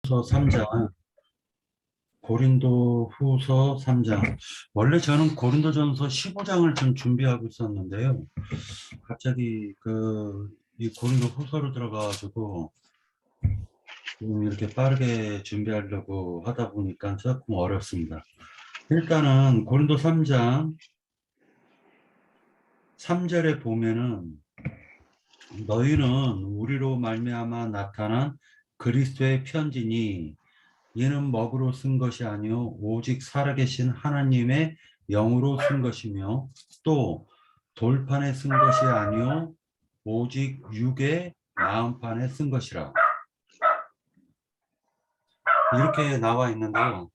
후서 3장, 고린도 후서 3장. 원래 저는 고린도전서 15장을 좀 준비하고 있었는데요. 갑자기 이 고린도 후서로 들어가가지고 좀 이렇게 빠르게 준비하려고 하다 보니까 조금 어렵습니다. 일단은 고린도 3장 3절에 보면은 너희는 우리로 말미암아 나타난 그리스도의 편지니 이는 먹으로 쓴 것이 아니요 오직 살아계신 하나님의 영으로 쓴 것이며 또 돌판에 쓴 것이 아니요 오직 육의 마음판에 쓴 것이라 이렇게 나와 있는데요.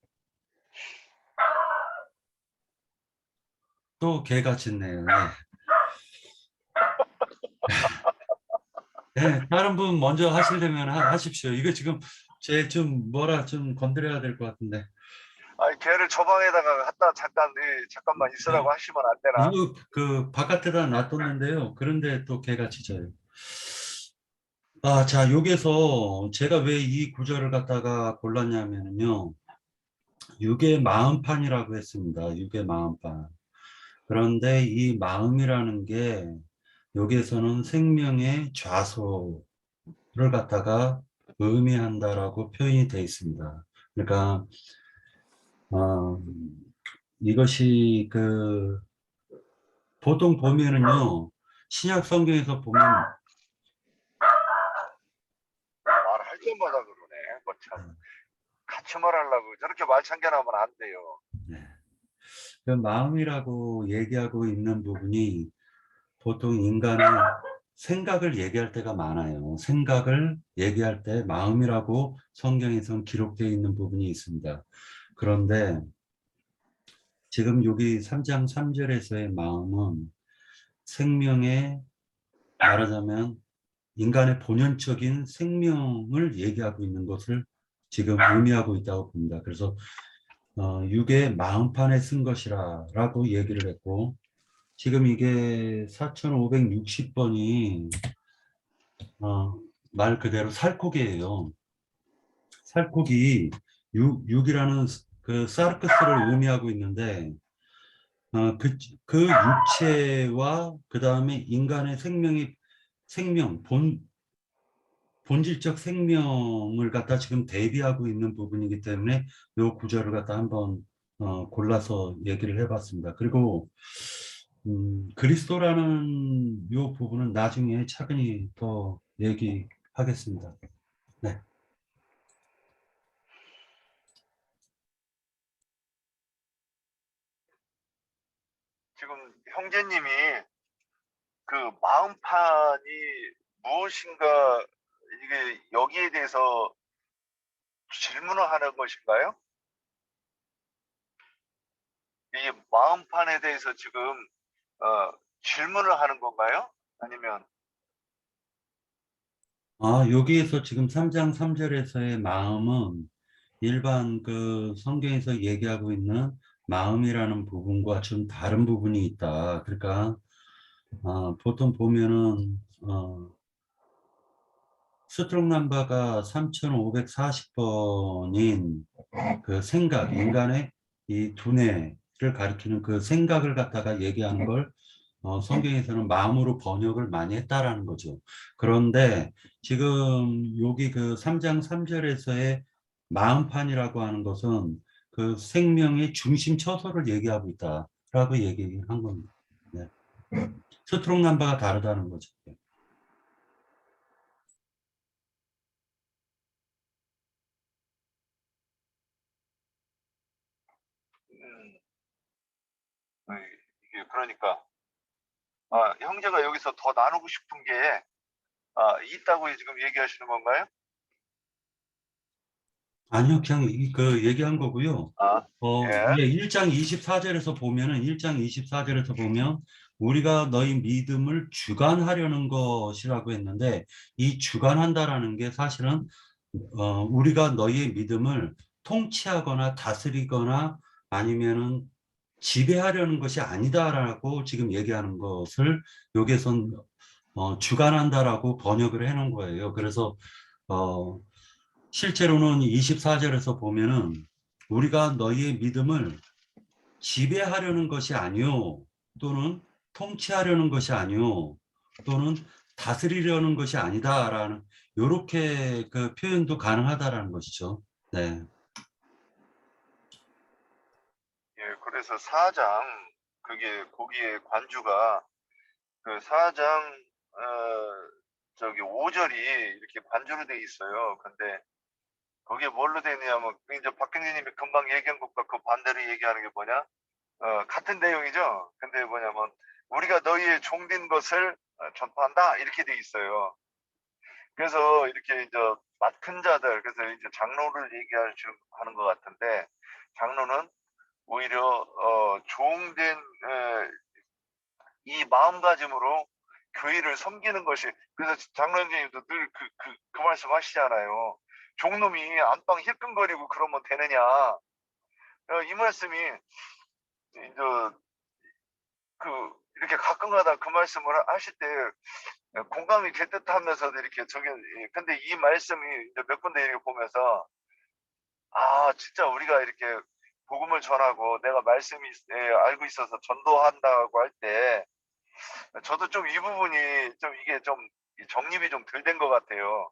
또 개가 짖네요. 네. 네, 다른 분 먼저 하시려면 하십시오. 이거 지금 제 좀 뭐라 좀 건드려야 될 것 같은데. 아니, 걔를 저 방에다가 갖다 잠깐만 있으라고 하시면 안 되나? 이거 그 바깥에다 놔뒀는데요. 그런데 또 개가 짖어요. 자, 여기서 제가 왜 이 구절을 갖다가 골랐냐면요. 육의 마음판이라고 했습니다. 육의 마음판. 그런데 이 마음이라는 게 여기에서는 생명의 좌소를 갖다가 의미한다라고 표현이 되어 있습니다. 그러니까 어, 이것이 보통 보면은요. 신약 성경에서 보면 말할 때마다 그러네. 뭐 참. 같이 말하려고 저렇게 말 참견하면 안 돼요. 네. 그 마음이라고 얘기하고 있는 부분이 보통 인간의 생각을 얘기할 때가 많아요. 생각을 얘기할 때 마음이라고 성경에선 기록되어 있는 부분이 있습니다. 그런데 지금 여기 3장 3절에서의 마음은 생명의 말하자면 인간의 본연적인 생명을 얘기하고 있는 것을 지금 의미하고 있다고 봅니다. 그래서 육의 마음판에 쓴 것이라 라고 얘기를 했고 지금 이게 4560번이 말 그대로 살코기예요. 살코기 6이라는 그 사르크스를 의미하고 있는데 그 육체와 그 다음에 인간의 생명 본질적 생명을 갖다 지금 대비하고 있는 부분이기 때문에 이 구절을 갖다 한번 골라서 얘기를 해봤습니다. 그리고 그리스도라는 이 부분은 나중에 차근히 더 얘기하겠습니다. 네. 지금 형제님이 그 마음판이 무엇인가 이게 여기에 대해서 질문을 하는 것인가요? 이 마음판에 대해서 지금 질문을 하는 건가요? 아니면 여기에서 지금 3장 3절에서의 마음은 일반 그 성경에서 얘기하고 있는 마음이라는 부분과 좀 다른 부분이 있다. 그러니까 보통 보면은 스트록 넘버가 3540번인 그 생각, 인간의 이 두뇌를 가리키는 그 생각을 갖다가 얘기하는 걸 성경에서는 마음으로 번역을 많이 했다라는 거죠. 그런데 지금 여기 그 3장 3절에서의 마음판이라고 하는 것은 그 생명의 중심 처소를 얘기하고 있다라고 얘기한 겁니다. 네. 스트록 넘버가 다르다는 거죠. 음, 이게 그러니까 형제가 여기서 더 나누고 싶은 게 있다고 지금 얘기하시는 건가요? 아니요, 그냥 그 얘기한 거고요. 예. 예, 1장 24절에서 보면은 1장 24절에서 보면 우리가 너희 믿음을 주관하려는 것이라고 했는데 이 주관한다라는 게 사실은 우리가 너희의 믿음을 통치하거나 다스리거나 아니면은 지배하려는 것이 아니다라고 지금 얘기하는 것을 여기선 주관한다라고 번역을 해놓은 거예요. 그래서 어, 실제로는 24절에서 보면은 우리가 너희의 믿음을 지배하려는 것이 아니요 또는 통치하려는 것이 아니요 또는 다스리려는 것이 아니다라는 요렇게 그 표현도 가능하다라는 것이죠. 네. 예, 그래서 4장 그게 거기에 관주가 그 4장 저기 5절이 이렇게 관주로 돼 있어요. 근데 거기에 뭘로 돼 있냐면 이제 박경진님이 금방 얘기한 것과 그 반대로 얘기하는 게 뭐냐? 같은 내용이죠. 근데 뭐냐면 우리가 너희의 종된 것을 전파한다 이렇게 돼 있어요. 그래서 이렇게 이제 맡은 자들, 그래서 이제 장로를 얘기하는 것 같은데 장로는 오히려 종된 이 마음가짐으로 교회를 섬기는 것이, 그래서 장로님도 늘 그 말씀 하시잖아요. 종놈이 안방 힐끔거리고 그러면 되느냐. 이 말씀이 이제 이렇게 가끔가다 그 말씀을 하실 때 공감이 될 듯하면서도 이렇게 근데 이 말씀이 이제 몇 군데 이렇게 보면서 진짜 우리가 이렇게 복음을 전하고 내가 말씀이 알고 있어서 전도한다고 할 때 저도 좀 이 부분이 좀 이게 좀 정립이 좀 덜 된 것 같아요.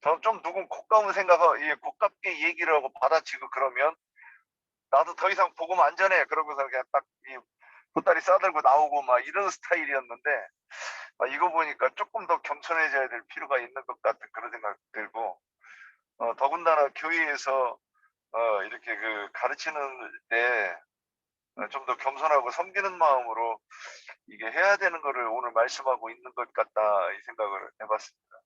저 좀 누군 곶감을 생각하고 곶감게 얘기를 하고 받아치고 그러면 나도 더 이상 복음 안 전해 그러고서 그냥 딱 보따리 싸들고 나오고 막 이런 스타일이었는데 이거 보니까 조금 더 겸손해져야 될 필요가 있는 것 같은 그런 생각 들고 더군다나 교회에서 이렇게 가르치는 때 좀 더 겸손하고 섬기는 마음으로 이게 해야 되는 거를 오늘 말씀하고 있는 것 같다 이 생각을 해봤습니다.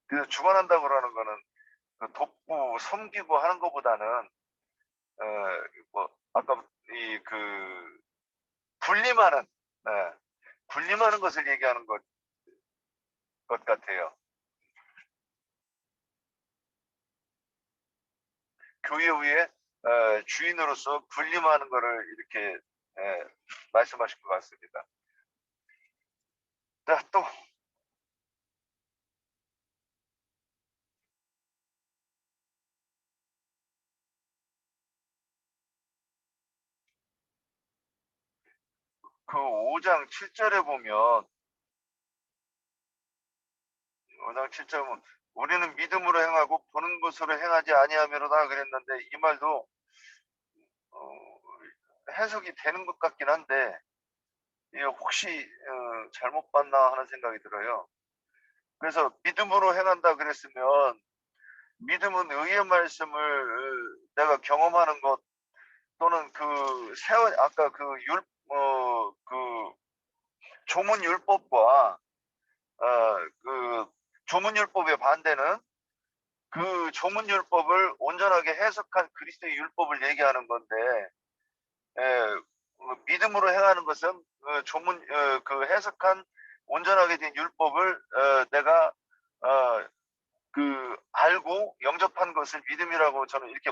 그래서 주관한다고 그러는 거는 돕고 섬기고 하는 것보다는 뭐 아까 군림하는 군림하는 것을 얘기하는 것 같아요. 교회 위에 주인으로서 군림하는 거를 이렇게 말씀하신 것 같습니다. 자, 또 그 5장 7절에 보면 5장 7절에 보면 우리는 믿음으로 행하고 보는 것으로 행하지 아니하미로다 그랬는데 이 말도 해석이 되는 것 같긴 한데 혹시 잘못 봤나 하는 생각이 들어요. 그래서 믿음으로 행한다 그랬으면 믿음은 의의 말씀을 내가 경험하는 것 또는 아까 조문 율법과 조문 율법의 반대는 그 조문 율법을 온전하게 해석한 그리스도의 율법을 얘기하는 건데 믿음으로 행하는 것은 해석한 온전하게 된 율법을 내가 알고 영접한 것을 믿음이라고 저는 이렇게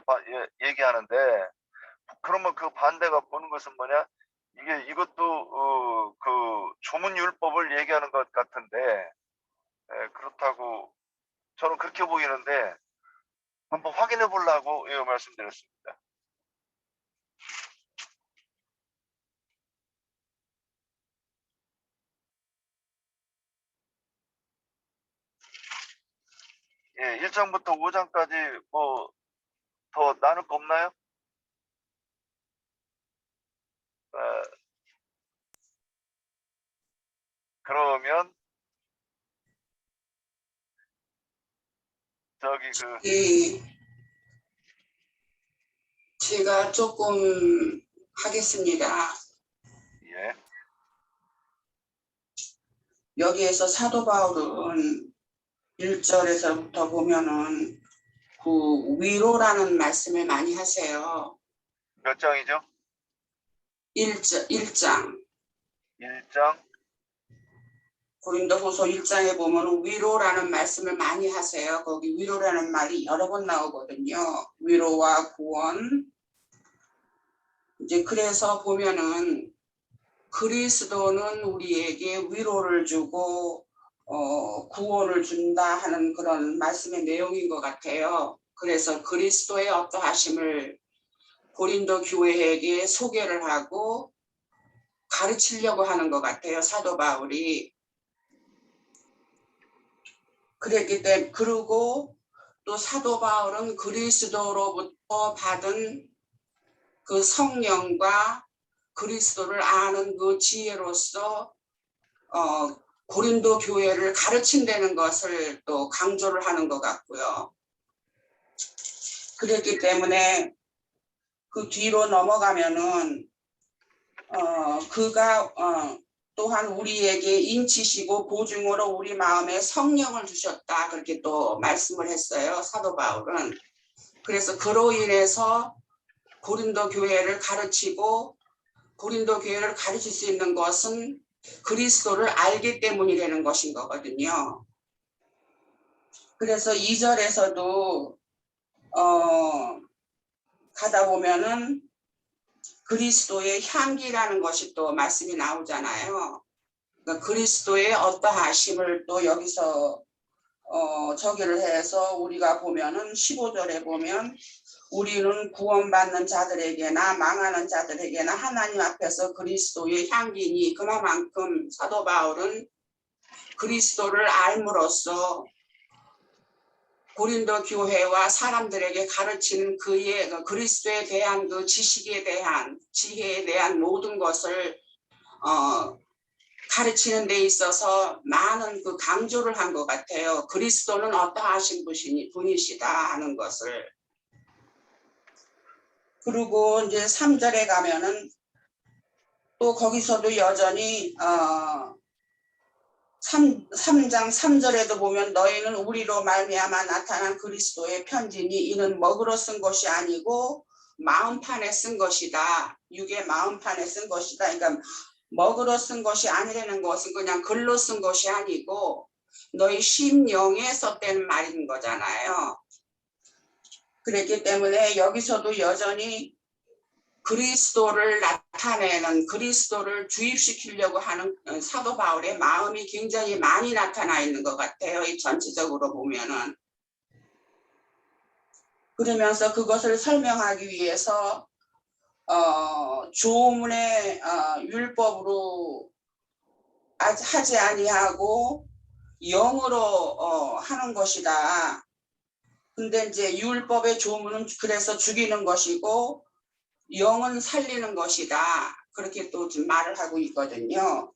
얘기하는데 그러면 그 반대가 보는 것은 뭐냐? 이것도 조문 율법을 얘기하는 것 같은데 그렇다고 저는 그렇게 보이는데 한번 확인해 보려고 말씀드렸습니다. 예, 1장부터 5장까지 뭐 더 나눌 거 없나요? 그러면 예, 제가 조금 하겠습니다. 예. 여기에서 사도 바울은 1절에서부터 보면은 위로라는 말씀을 많이 하세요. 몇 장이죠? 1장. 1장. 고린도후서 1장에 보면은 위로라는 말씀을 많이 하세요. 거기 위로라는 말이 여러 번 나오거든요. 위로와 구원. 이제 그래서 보면은 그리스도는 우리에게 위로를 주고 구원을 준다 하는 그런 말씀의 내용인 것 같아요. 그래서 그리스도의 어떠하심을 고린도 교회에게 소개를 하고 가르치려고 하는 것 같아요. 사도 바울이. 그랬기 때문에 그리고 또 사도 바울은 그리스도로부터 받은 그 성령과 그리스도를 아는 그 지혜로서 고린도 교회를 가르친다는 것을 또 강조를 하는 것 같고요. 그랬기 때문에 그 뒤로 넘어가면은 그가 또한 우리에게 인치시고 보증으로 우리 마음에 성령을 주셨다 그렇게 또 말씀을 했어요. 사도 바울은. 그래서 그로 인해서 고린도 교회를 가르치고 고린도 교회를 가르칠 수 있는 것은 그리스도를 알기 때문이라는 것인 거거든요. 그래서 2절에서도 가다 보면은 그리스도의 향기라는 것이 또 말씀이 나오잖아요. 그러니까 그리스도의 어떠하심을 또 여기서 저기를 해서 우리가 보면은 15절에 보면 우리는 구원받는 자들에게나 망하는 자들에게나 하나님 앞에서 그리스도의 향기니 그만큼 사도 바울은 그리스도를 알므로써 고린도 교회와 사람들에게 가르치는 그의 그리스도에 대한 그 지식에 대한 지혜에 대한 모든 것을 가르치는 데 있어서 많은 그 강조를 한 것 같아요. 그리스도는 어떠하신 분이시다 하는 것을. 그리고 이제 3절에 가면은 또 거기서도 여전히 3장 3절에도 보면 너희는 우리로 말미암아 나타난 그리스도의 편지니 이는 먹으로 쓴 것이 아니고 마음판에 쓴 것이다. 육의 마음판에 쓴 것이다. 그러니까 먹으로 쓴 것이 아니라는 것은 그냥 글로 쓴 것이 아니고 너희 심령에 썼다는 말인 거잖아요. 그랬기 때문에 여기서도 여전히 그리스도를 나타내는 그리스도를 주입시키려고 하는 사도 바울의 마음이 굉장히 많이 나타나 있는 것 같아요. 이 전체적으로 보면은. 그러면서 그것을 설명하기 위해서 조문의 율법으로 하지 아니하고 영으로 하는 것이다. 근데 이제 율법의 조문은 그래서 죽이는 것이고 영은 살리는 것이다. 그렇게 또 좀 말을 하고 있거든요.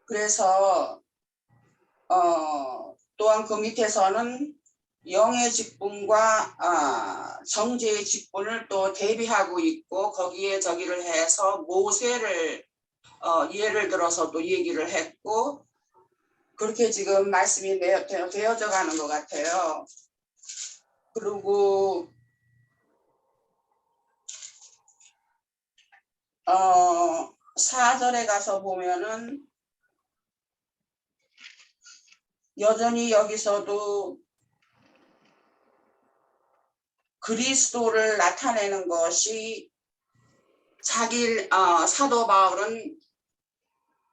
그래서 또한 그 밑에서는 영의 직분과 정죄의 직분을 또 대비하고 있고 거기에 저기를 해서 모세를 예를 들어서 또 얘기를 했고 그렇게 지금 말씀이 되어져 가는 것 같아요. 그리고 4절에 가서 보면은 여전히 여기서도 그리스도를 나타내는 것이 자기 사도 바울은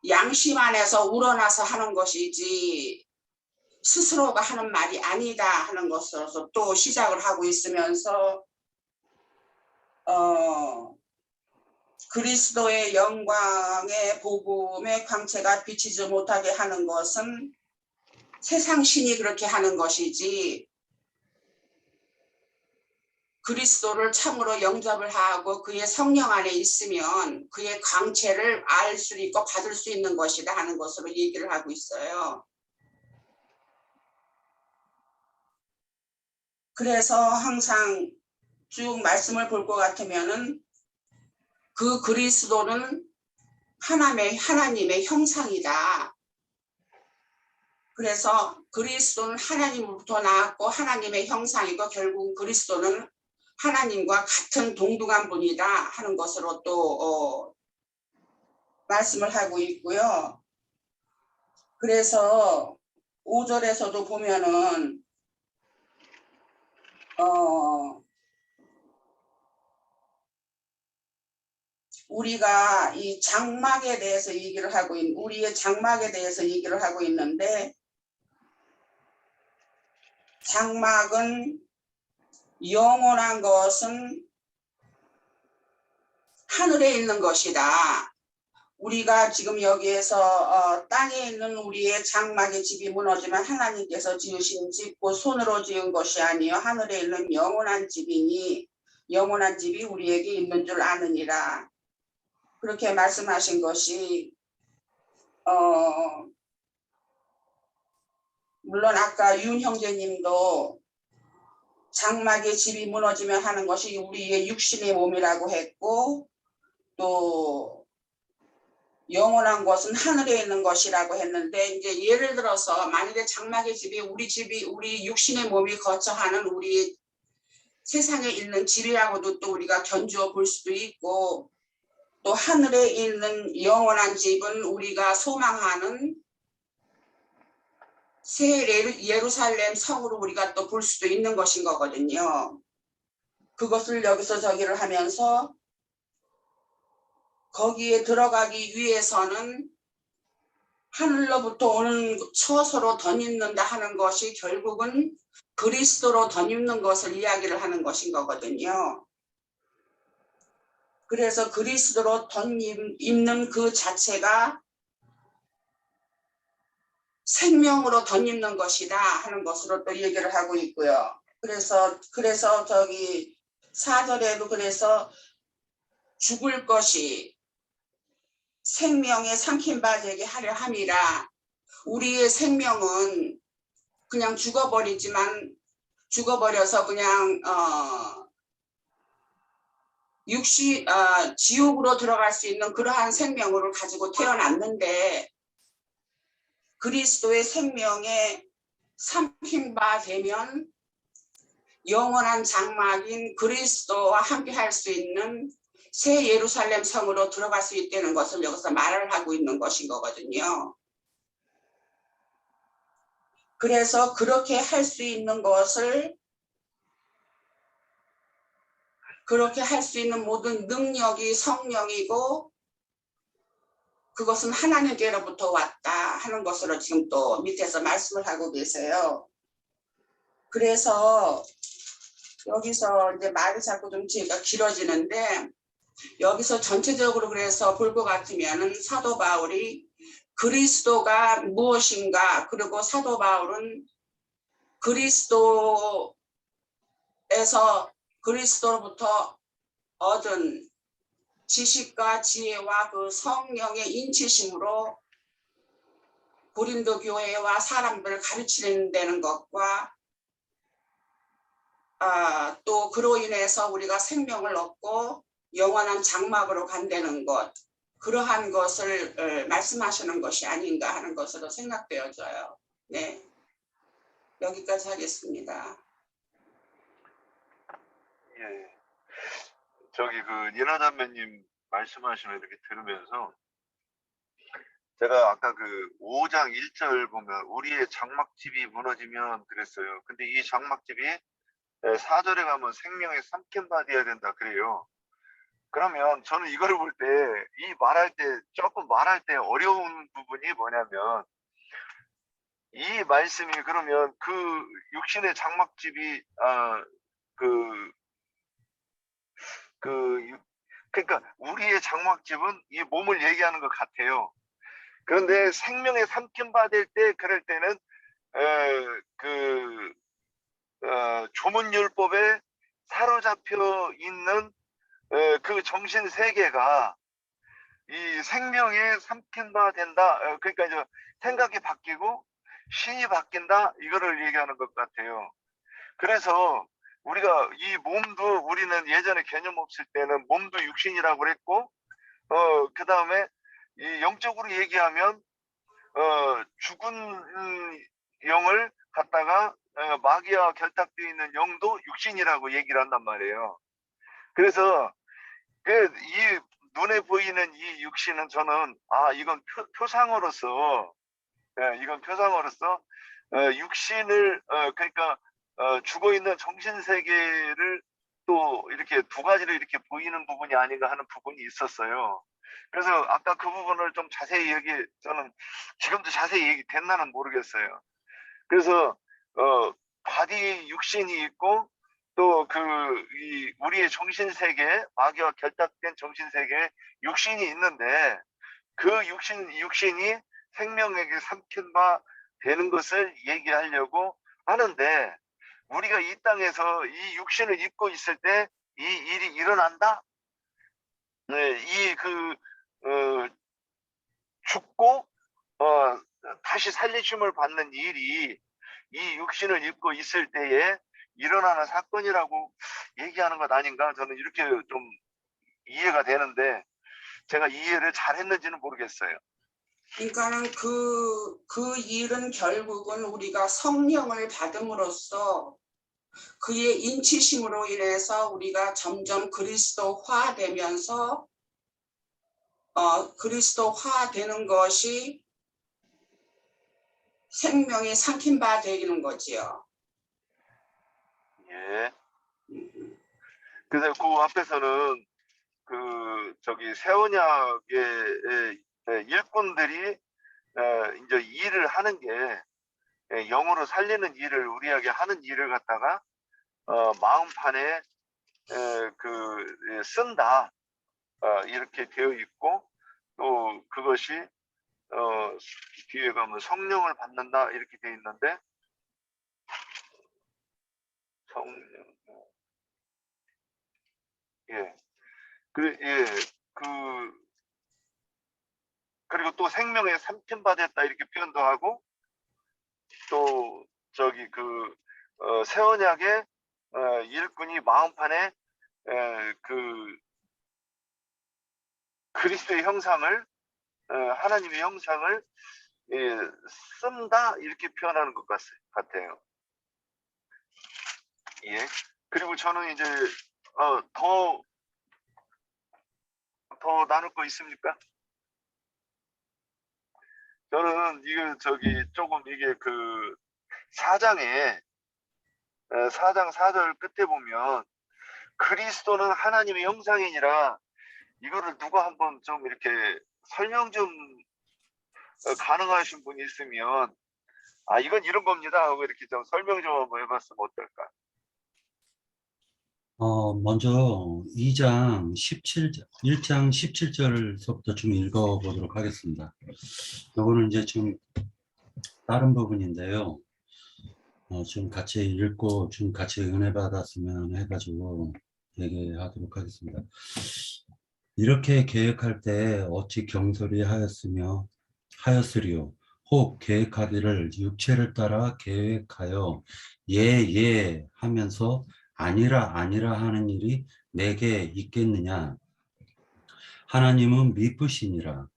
양심 안에서 우러나서 하는 것이지 스스로가 하는 말이 아니다 하는 것으로서 또 시작을 하고 있으면서 그리스도의 영광의 복음의 광채가 비치지 못하게 하는 것은 세상 신이 그렇게 하는 것이지 그리스도를 참으로 영접을 하고 그의 성령 안에 있으면 그의 광채를 알 수 있고 받을 수 있는 것이다 하는 것으로 얘기를 하고 있어요. 그래서 항상 쭉 말씀을 볼 것 같으면은 그 그리스도는 하나님의 형상이다. 그래서 그리스도는 하나님으로부터 나왔고 하나님의 형상이고 결국 그리스도는 하나님과 같은 동등한 분이다 하는 것으로 또 말씀을 하고 있고요. 그래서 5절에서도 보면은 우리가 이 장막에 대해서 얘기를 하고 우리의 장막에 대해서 얘기를 하고 있는데 장막은 영원한 것은 하늘에 있는 것이다. 우리가 지금 여기에서 땅에 있는 우리의 장막의 집이 무너지면 하나님께서 지으신 집, 곧 손으로 지은 것이 아니요 하늘에 있는 영원한 집이니 영원한 집이 우리에게 있는 줄 아느니라. 그렇게 말씀하신 것이 물론 아까 윤 형제님도 장막의 집이 무너지면 하는 것이 우리의 육신의 몸이라고 했고, 또 영원한 것은 하늘에 있는 것이라고 했는데, 이제 예를 들어서 만약에 장막의 집이 우리 육신의 몸이 거처하는 우리 세상에 있는 집이라고도 또 우리가 견주어 볼 수도 있고, 또 하늘에 있는 영원한 집은 우리가 소망하는 새 예루살렘 성으로 우리가 또 볼 수도 있는 것인 거거든요. 그것을 여기서 저기를 하면서 거기에 들어가기 위해서는 하늘로부터 오는 처소로 덧입는다 하는 것이 결국은 그리스도로 덧입는 것을 이야기를 하는 것인 거거든요. 그래서 그리스도로 덧입는 그 자체가 생명으로 덧입는 것이다 하는 것으로 또 얘기를 하고 있고요. 그래서 저기 4절에도 그래서 죽을 것이 생명에 삼킨 바 되게 하려 함이라. 우리의 생명은 그냥 죽어버려서 그냥 지옥으로 들어갈 수 있는 그러한 생명을 가지고 태어났는데, 그리스도의 생명에 삼킨 바 되면 영원한 장막인 그리스도와 함께 할 수 있는 새 예루살렘 성으로 들어갈 수 있다는 것을 여기서 말을 하고 있는 것인 거거든요. 그래서 그렇게 할 수 있는 것을, 그렇게 할 수 있는 모든 능력이 성령이고 그것은 하나님께로부터 왔다 하는 것으로 지금 또 밑에서 말씀을 하고 계세요. 그래서 여기서 이제 말이 자꾸 좀 제가 길어지는데, 여기서 전체적으로 그래서 볼 것 같으면은 사도 바울이 그리스도가 무엇인가, 그리고 사도 바울은 그리스도로부터 얻은 지식과 지혜와 그 성령의 인치심으로 고린도 교회와 사람들을 가르치는 데는 것과 또 그로 인해서 우리가 생명을 얻고 영원한 장막으로 간다는 것, 그러한 것을 말씀하시는 것이 아닌가 하는 것으로 생각되어져요. 네, 여기까지 하겠습니다. 예. 저기 그 예나자매님 말씀하시는 이렇게 들으면서 제가 아까 그 5장 1절 보면 우리의 장막집이 무너지면 그랬어요. 근데 이 장막집이 4절에 가면 생명에 삼킨 바 되어야 된다 그래요. 그러면 저는 이거를 볼 때 조금 말할 때 어려운 부분이 뭐냐면, 이 말씀이 그러면 그 육신의 장막집이 그러니까 우리의 장막집은 이 몸을 얘기하는 것 같아요. 그런데 생명에 삼킨 바 될 때, 그럴 때는 조문율법에 사로잡혀 있는 그 정신 세계가 이 생명에 삼킨 바 된다. 그러니까 이제 생각이 바뀌고 신이 바뀐다. 이거를 얘기하는 것 같아요. 그래서 우리가 이 몸도, 우리는 예전에 개념 없을 때는 몸도 육신이라고 그랬고, 그 다음에 이 영적으로 얘기하면 죽은 영을 갖다가 마귀와 결탁되어 있는 영도 육신이라고 얘기를 한단 말이에요. 그래서 이 눈에 보이는 이 육신은 저는 이건 표상으로서 육신을 그러니까 죽어 있는 정신 세계를 또 이렇게 두 가지로 이렇게 보이는 부분이 아닌가 하는 부분이 있었어요. 그래서 아까 그 부분을 좀 자세히 저는 지금도 자세히 얘기 됐나는 모르겠어요. 그래서 바디 육신이 있고 또 우리의 정신세계, 마귀와 결탁된 정신세계에 육신이 있는데 그 육신이 생명에게 삼킨 바 되는 것을 얘기하려고 하는데 우리가 이 땅에서 이 육신을 입고 있을 때 이 일이 일어난다? 네, 죽고 다시 살리심을 받는 일이 이 육신을 입고 있을 때에 일어나는 사건이라고 얘기하는 것 아닌가? 저는 이렇게 좀 이해가 되는데 제가 이해를 잘 했는지는 모르겠어요. 그러니까는 그 일은 결국은 우리가 성령을 받음으로써 그의 인치심으로 인해서 우리가 점점 그리스도화 되면서 그리스도화 되는 것이 생명이 삼킨 바 되는 거지요. 예. 그래서 그 앞에서는 새 언약의 일꾼들이 이제 일을 하는 게 영으로 살리는 일을 우리에게 하는 일을 갖다가 마음판에 쓴다 이렇게 되어 있고 또 그것이 뒤에 가면 성령을 받는다 이렇게 되어 있는데 성령 그리고 또 생명에 삼킨 바 됐다 이렇게 표현도 하고 또 새 언약의 일꾼이 마음판에 그리스도의 형상을 하나님의 형상을 쓴다 이렇게 표현하는 것 같아요. 예. 그리고 저는 이제 더 나눌 거 있습니까? 저는 조금 이게 4장에 4장 4절 끝에 보면 그리스도는 하나님의 형상이니라 이거를 누가 한번 좀 이렇게 설명 좀 가능하신 분이 있으면 이건 이런 겁니다 하고 이렇게 좀 설명 좀 한번 해봤으면 어떨까? 먼저 1장 17절서부터 좀 읽어보도록 하겠습니다. 이거는 이제 좀 다른 부분인데요. 좀 같이 읽고 좀 같이 은혜 받았으면 해가지고 얘기하도록 하겠습니다. 이렇게 계획할 때 어찌 경솔히 하였으리요. 혹 계획하기를 육체를 따라 계획하여 예 하면서 아니라 하는 일이 내게 있겠느냐. 하나님은 미쁘시니라.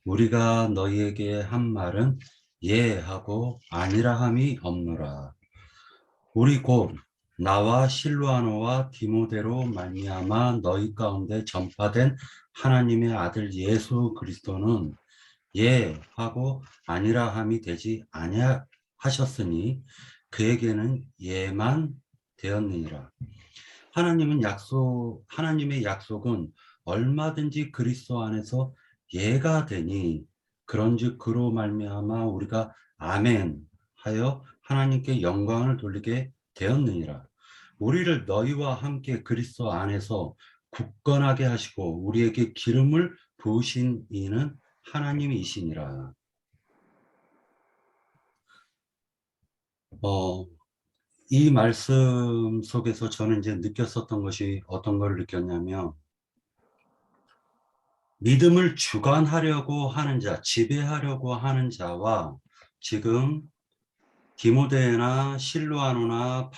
우리가 너희에게 한 말은 예 하고 아니라 함이 없노라. 우리 곧 나와 실로아노와 디모데로 말미암아 너희 가운데 전파된 하나님의 아들 예수 그리스도는 예 하고 아니라 함이 되지 아니하셨으니 그에게는 예만 되었느니라. 하나님의 약속은 얼마든지 그리스도 안에서 예가 되니 그런즉 그로 말미암아 우리가 아멘 하여 하나님께 영광을 돌리게 되었느니라. 우리를 너희와 함께 그리스도 안에서 굳건하게 하시고 우리에게 기름을 부으신 이는 하나님이시니라. 이 말씀 속에서 저는 이제 느꼈었던 것이 어떤 걸 느꼈냐면 믿음을 주관하려고 하는 자, 지배하려고 하는 자와 지금 디모데나 실로아노나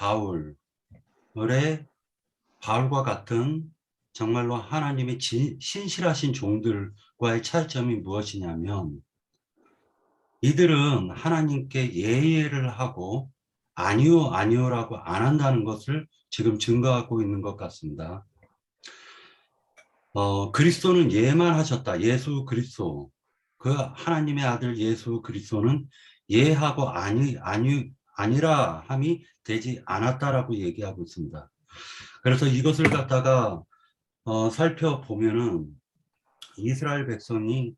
바울과 같은 정말로 하나님의 신실하신 종들과의 차이점이 무엇이냐면 이들은 하나님께 예를 하고 아니요라고 안 한다는 것을 지금 증거하고 있는 것 같습니다. 그리스도는 예만 하셨다. 예수 그리스도. 그 하나님의 아들 예수 그리스도는 예하고 아니라 함이 되지 않았다라고 얘기하고 있습니다. 그래서 이것을 갖다가 살펴보면은 이스라엘 백성이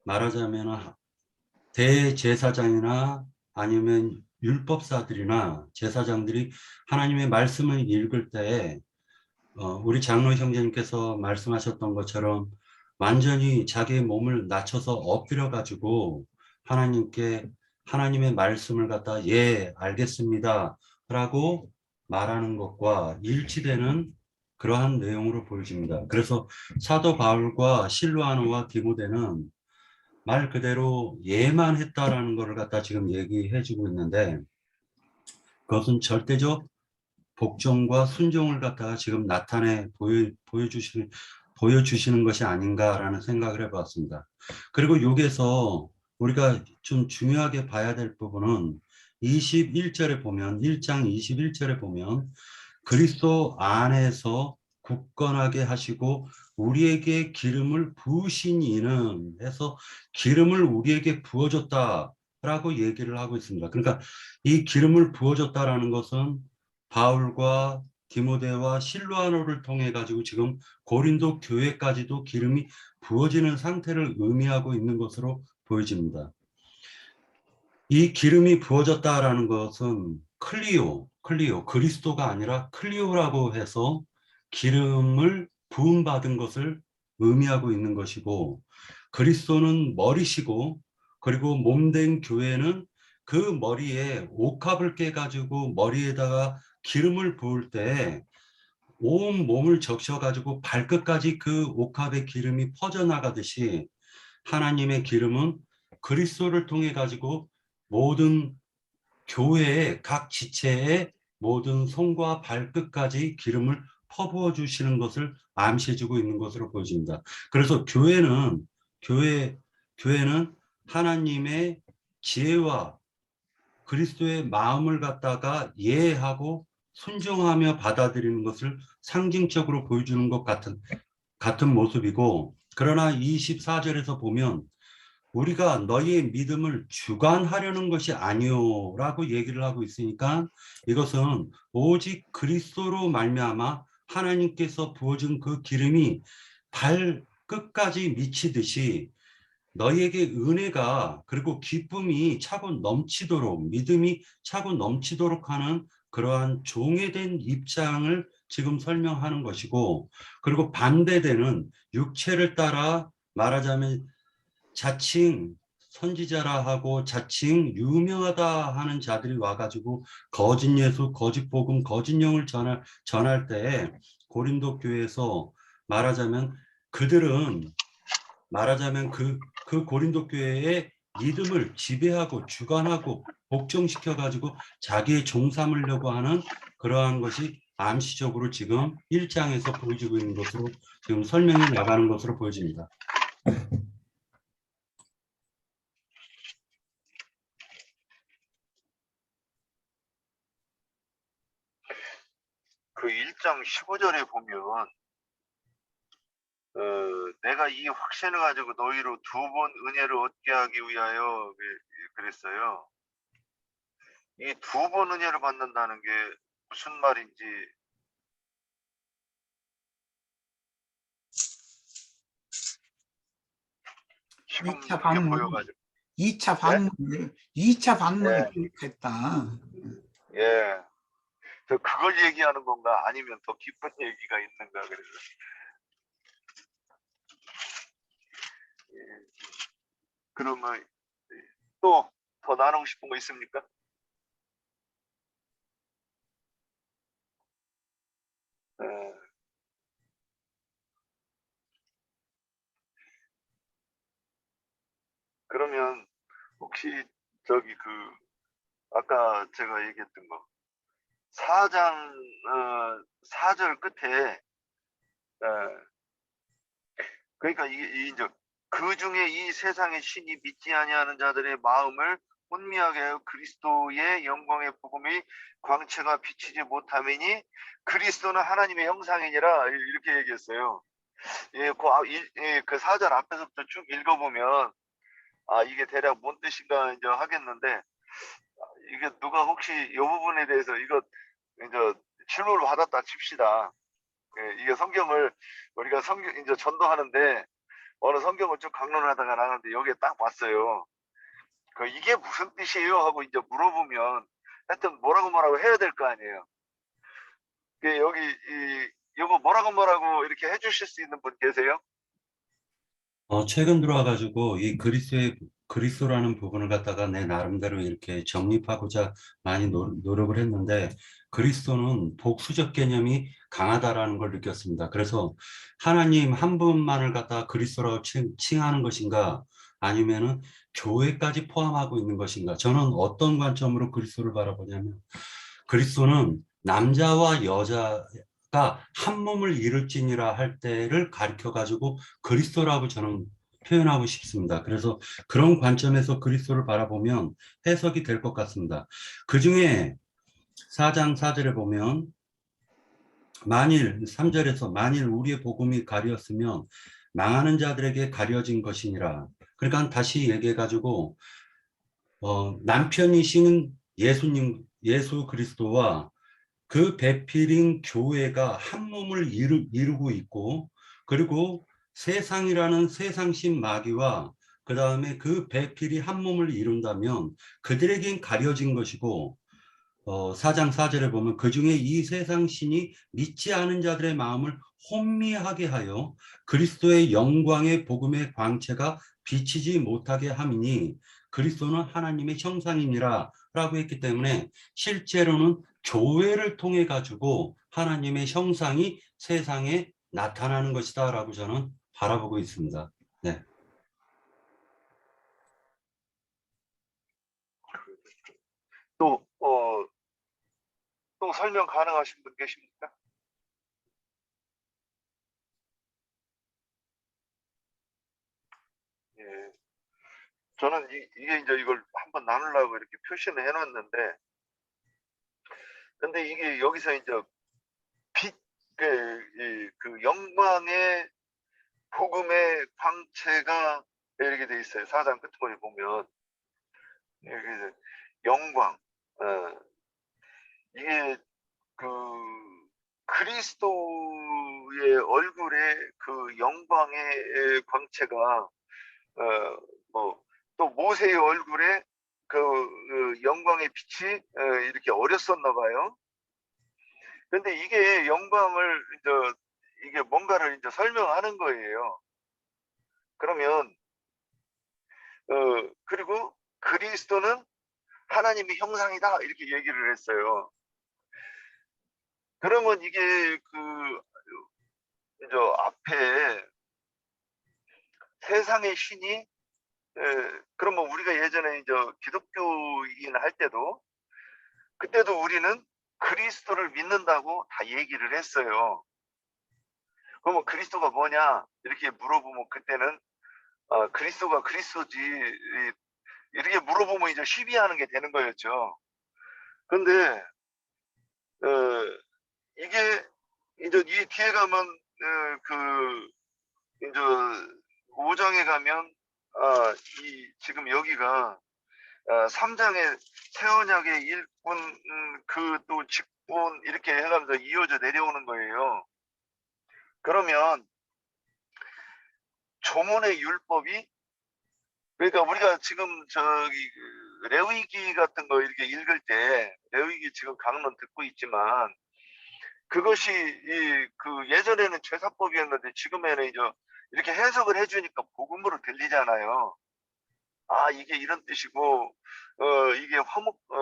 말하자면 대제사장이나 아니면 율법사들이나 제사장들이 하나님의 말씀을 읽을 때 우리 장로 형제님께서 말씀하셨던 것처럼 완전히 자기의 몸을 낮춰서 엎드려 가지고 하나님께 하나님의 말씀을 갖다 예, 알겠습니다 라고 말하는 것과 일치되는 그러한 내용으로 보여집니다. 그래서 사도 바울과 실로아노와 디모데는 말 그대로 예만 했다라는 것을 갖다 지금 얘기해 주고 있는데, 그것은 절대적 복종과 순종을 갖다가 지금 나타내 보여주시는 것이 아닌가라는 생각을 해봤습니다. 그리고 여기서 우리가 좀 중요하게 봐야 될 부분은 21절에 보면, 1장 21절에 보면 그리스도 안에서 굳건하게 하시고 우리에게 기름을 부으신 이는 해서 기름을 우리에게 부어줬다라고 얘기를 하고 있습니다. 그러니까 이 기름을 부어줬다라는 것은 바울과 디모데와 실로아노를 통해 가지고 지금 고린도 교회까지도 기름이 부어지는 상태를 의미하고 있는 것으로 보여집니다. 이 기름이 부어졌다라는 것은 클리오, 그리스도가 아니라 클리오라고 해서 기름을 부음받은 것을 의미하고 있는 것이고, 그리스도는 머리시고, 그리고 몸된 교회는 그 머리에 옥합을 깨가지고 머리에다가 기름을 부을 때 온 몸을 적셔가지고 발끝까지 그 옥합의 기름이 퍼져나가듯이 하나님의 기름은 그리스도를 통해 가지고 모든 교회의 각 지체의 모든 손과 발끝까지 기름을 퍼부어 주시는 것을 암시해 주고 있는 것으로 보여집니다. 그래서 교회는 하나님의 지혜와 그리스도의 마음을 갖다가 이해하고 순종하며 받아들이는 것을 상징적으로 보여주는 것 같은 모습이고, 그러나 24절에서 보면 우리가 너희의 믿음을 주관하려는 것이 아니오라고 얘기를 하고 있으니까, 이것은 오직 그리스도로 말미암아 하나님께서 부어준 그 기름이 발끝까지 미치듯이 너희에게 은혜가 그리고 기쁨이 차고 넘치도록, 믿음이 차고 넘치도록 하는 그러한 종회된 입장을 지금 설명하는 것이고, 그리고 반대되는 육체를 따라 말하자면 자칭 선지자라 하고 자칭 유명하다 하는 자들이 와가지고 거짓 예수, 거짓 복음, 거짓 영을 전할 때 고린도 교회에서 말하자면 그들은 말하자면 그 고린도 교회의 믿음을 지배하고 주관하고 복종시켜 가지고 자기의 종 삼으려고 하는 그러한 것이 암시적으로 지금 1장에서 보여지고 있는 것으로 지금 설명이 나가는 것으로 보여집니다. 그 1장 15절에 보면 내가 이 확신을 가지고 너희로 두 번 은혜를 얻게 하기 위하여 그랬어요. 이 두 번 은혜를 받는다는 게 무슨 말인지 지금 2차 이렇게 방문, 보여가지고 2차 방문을, 2차 방문을 네. 기획했다. 예, 저 그걸 얘기하는 건가 아니면 더 깊은 얘기가 있는가 그래서 예. 그러면 또 더 나누고 싶은 거 있습니까? 예. 그러면 혹시 저기 아까 제가 얘기했던 거 4장 4절 끝에 그러니까 이게 이제 그 중에 이 세상의 신이 믿지 아니하는 자들의 마음을 혼미하게 하여 그리스도의 영광의 복음이 광채가 비치지 못하매니 그리스도는 하나님의 형상이니라 이렇게 얘기했어요. 예, 그 4절 앞에서부터 쭉 읽어보면 이게 대략 뭔 뜻인가 이제 하겠는데 이게 누가 혹시 이 부분에 대해서 이거 이제 질문을 받았다 칩시다. 예, 이게 성경을 우리가 이제 전도하는데 어느 성경을 쭉 강론을 하다가 나갔는데 여기에 딱 봤어요. 이게 무슨 뜻이에요? 하고 이제 물어보면 하여튼 뭐라고 해야 될 거 아니에요. 여기 이거 뭐라고 이렇게 해주실 수 있는 분 계세요? 최근 들어와가지고 이 그리스도라는 부분을 갖다가 내 나름대로 이렇게 정립하고자 많이 노력을 했는데, 그리스도는 복수적 개념이 강하다라는 걸 느꼈습니다. 그래서 하나님 한 분만을 갖다가 그리스도라고 칭하는 것인가, 아니면은 교회까지 포함하고 있는 것인가? 저는 어떤 관점으로 그리스도를 바라보냐면, 그리스도는 남자와 여자가 한 몸을 이룰지니라 할 때를 가리켜 가지고 그리스도라고 저는 표현하고 싶습니다. 그래서 그런 관점에서 그리스도를 바라보면 해석이 될 것 같습니다. 그 중에 4장 4절에 보면, 만일 3절에서 만일 우리의 복음이 가렸으면 망하는 자들에게 가려진 것이니라. 그러니까 다시 얘기해 가지고 남편이신 예수 그리스도와 그 배필인 교회가 한 몸을 이루고 있고, 그리고 세상이라는 세상신 마귀와 그 다음에 그 배필이 한 몸을 이룬다면 그들에겐 가려진 것이고, 4장 4절에 보면 그 중에 이 세상신이 믿지 않은 자들의 마음을 혼미하게 하여 그리스도의 영광의 복음의 광채가 비치지 못하게 함이니 그리스도는 하나님의 형상이니라 라고 했기 때문에, 실제로는 교회를 통해 가지고 하나님의 형상이 세상에 나타나는 것이다 라고 저는 바라보고 있습니다. 네. 또, 또 설명 가능하신 분 계십니까? 예. 저는 이게 이제 이걸 한번 나누려고 이렇게 표시를 해놨는데, 근데 이게 여기서 이제 빛, 그 영광의 복음의 광채가 이렇게 돼 있어요. 4장 끝부분에 보면. 이게 영광, 이게 그 그리스도의 얼굴에 그 영광의 광채가 뭐 또 모세의 얼굴에 그 영광의 빛이 이렇게 어렸었나 봐요. 근데 이게 영광을 이제 이게 뭔가를 이제 설명하는 거예요. 그러면 그리고 그리스도는 하나님의 형상이다 이렇게 얘기를 했어요. 그러면 이게 그 이제 앞에 세상의 신이 그러면 우리가 예전에 이제 기독교인 할 때도 그때도 우리는 그리스도를 믿는다고 다 얘기를 했어요. 그러면 그리스도가 뭐냐 이렇게 물어보면 그때는 그리스도가 그리스도지 이렇게 물어보면 이제 시비하는 게 되는 거였죠. 근데 이게 이제 이 뒤에 가면 그 이제 5장에 가면 이 지금 여기가 3장의 새 언약의 일꾼 그 또 직분 이렇게 해가면서 이어져 내려오는 거예요. 그러면 조문의 율법이 그러니까 우리가 지금 저기 그 레위기 같은 거 이렇게 읽을 때 레위기 지금 강론 듣고 있지만 그것이 그 예전에는 제사법이었는데 지금에는 이제 이렇게 해석을 해주니까 복음으로 들리잖아요. 이게 이런 뜻이고 이게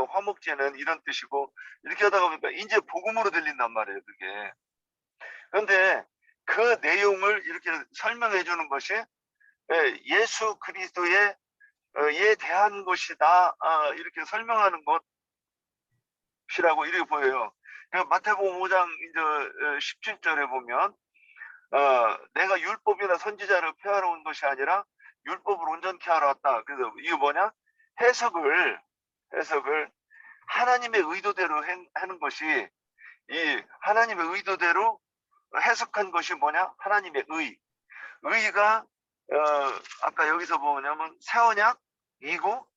화목제는 이런 뜻이고 이렇게 하다가 보니까 이제 복음으로 들린단 말이에요, 그게. 그런데 그 내용을 이렇게 설명해 주는 것이 예수 그리스도의 에 대한 것이다. 이렇게 설명하는 것이라고 이렇게 보여요. 마태복음 5장 이제 17절에 보면 내가 율법이나 선지자를 폐하러 온 것이 아니라 율법을 온전케 하러 왔다. 그래서 이게 뭐냐? 해석을 하나님의 의도대로 하는 것이 이 하나님의 의도대로 해석한 것이 뭐냐? 하나님의 의가 아까 여기서 뭐냐면 새 언약이고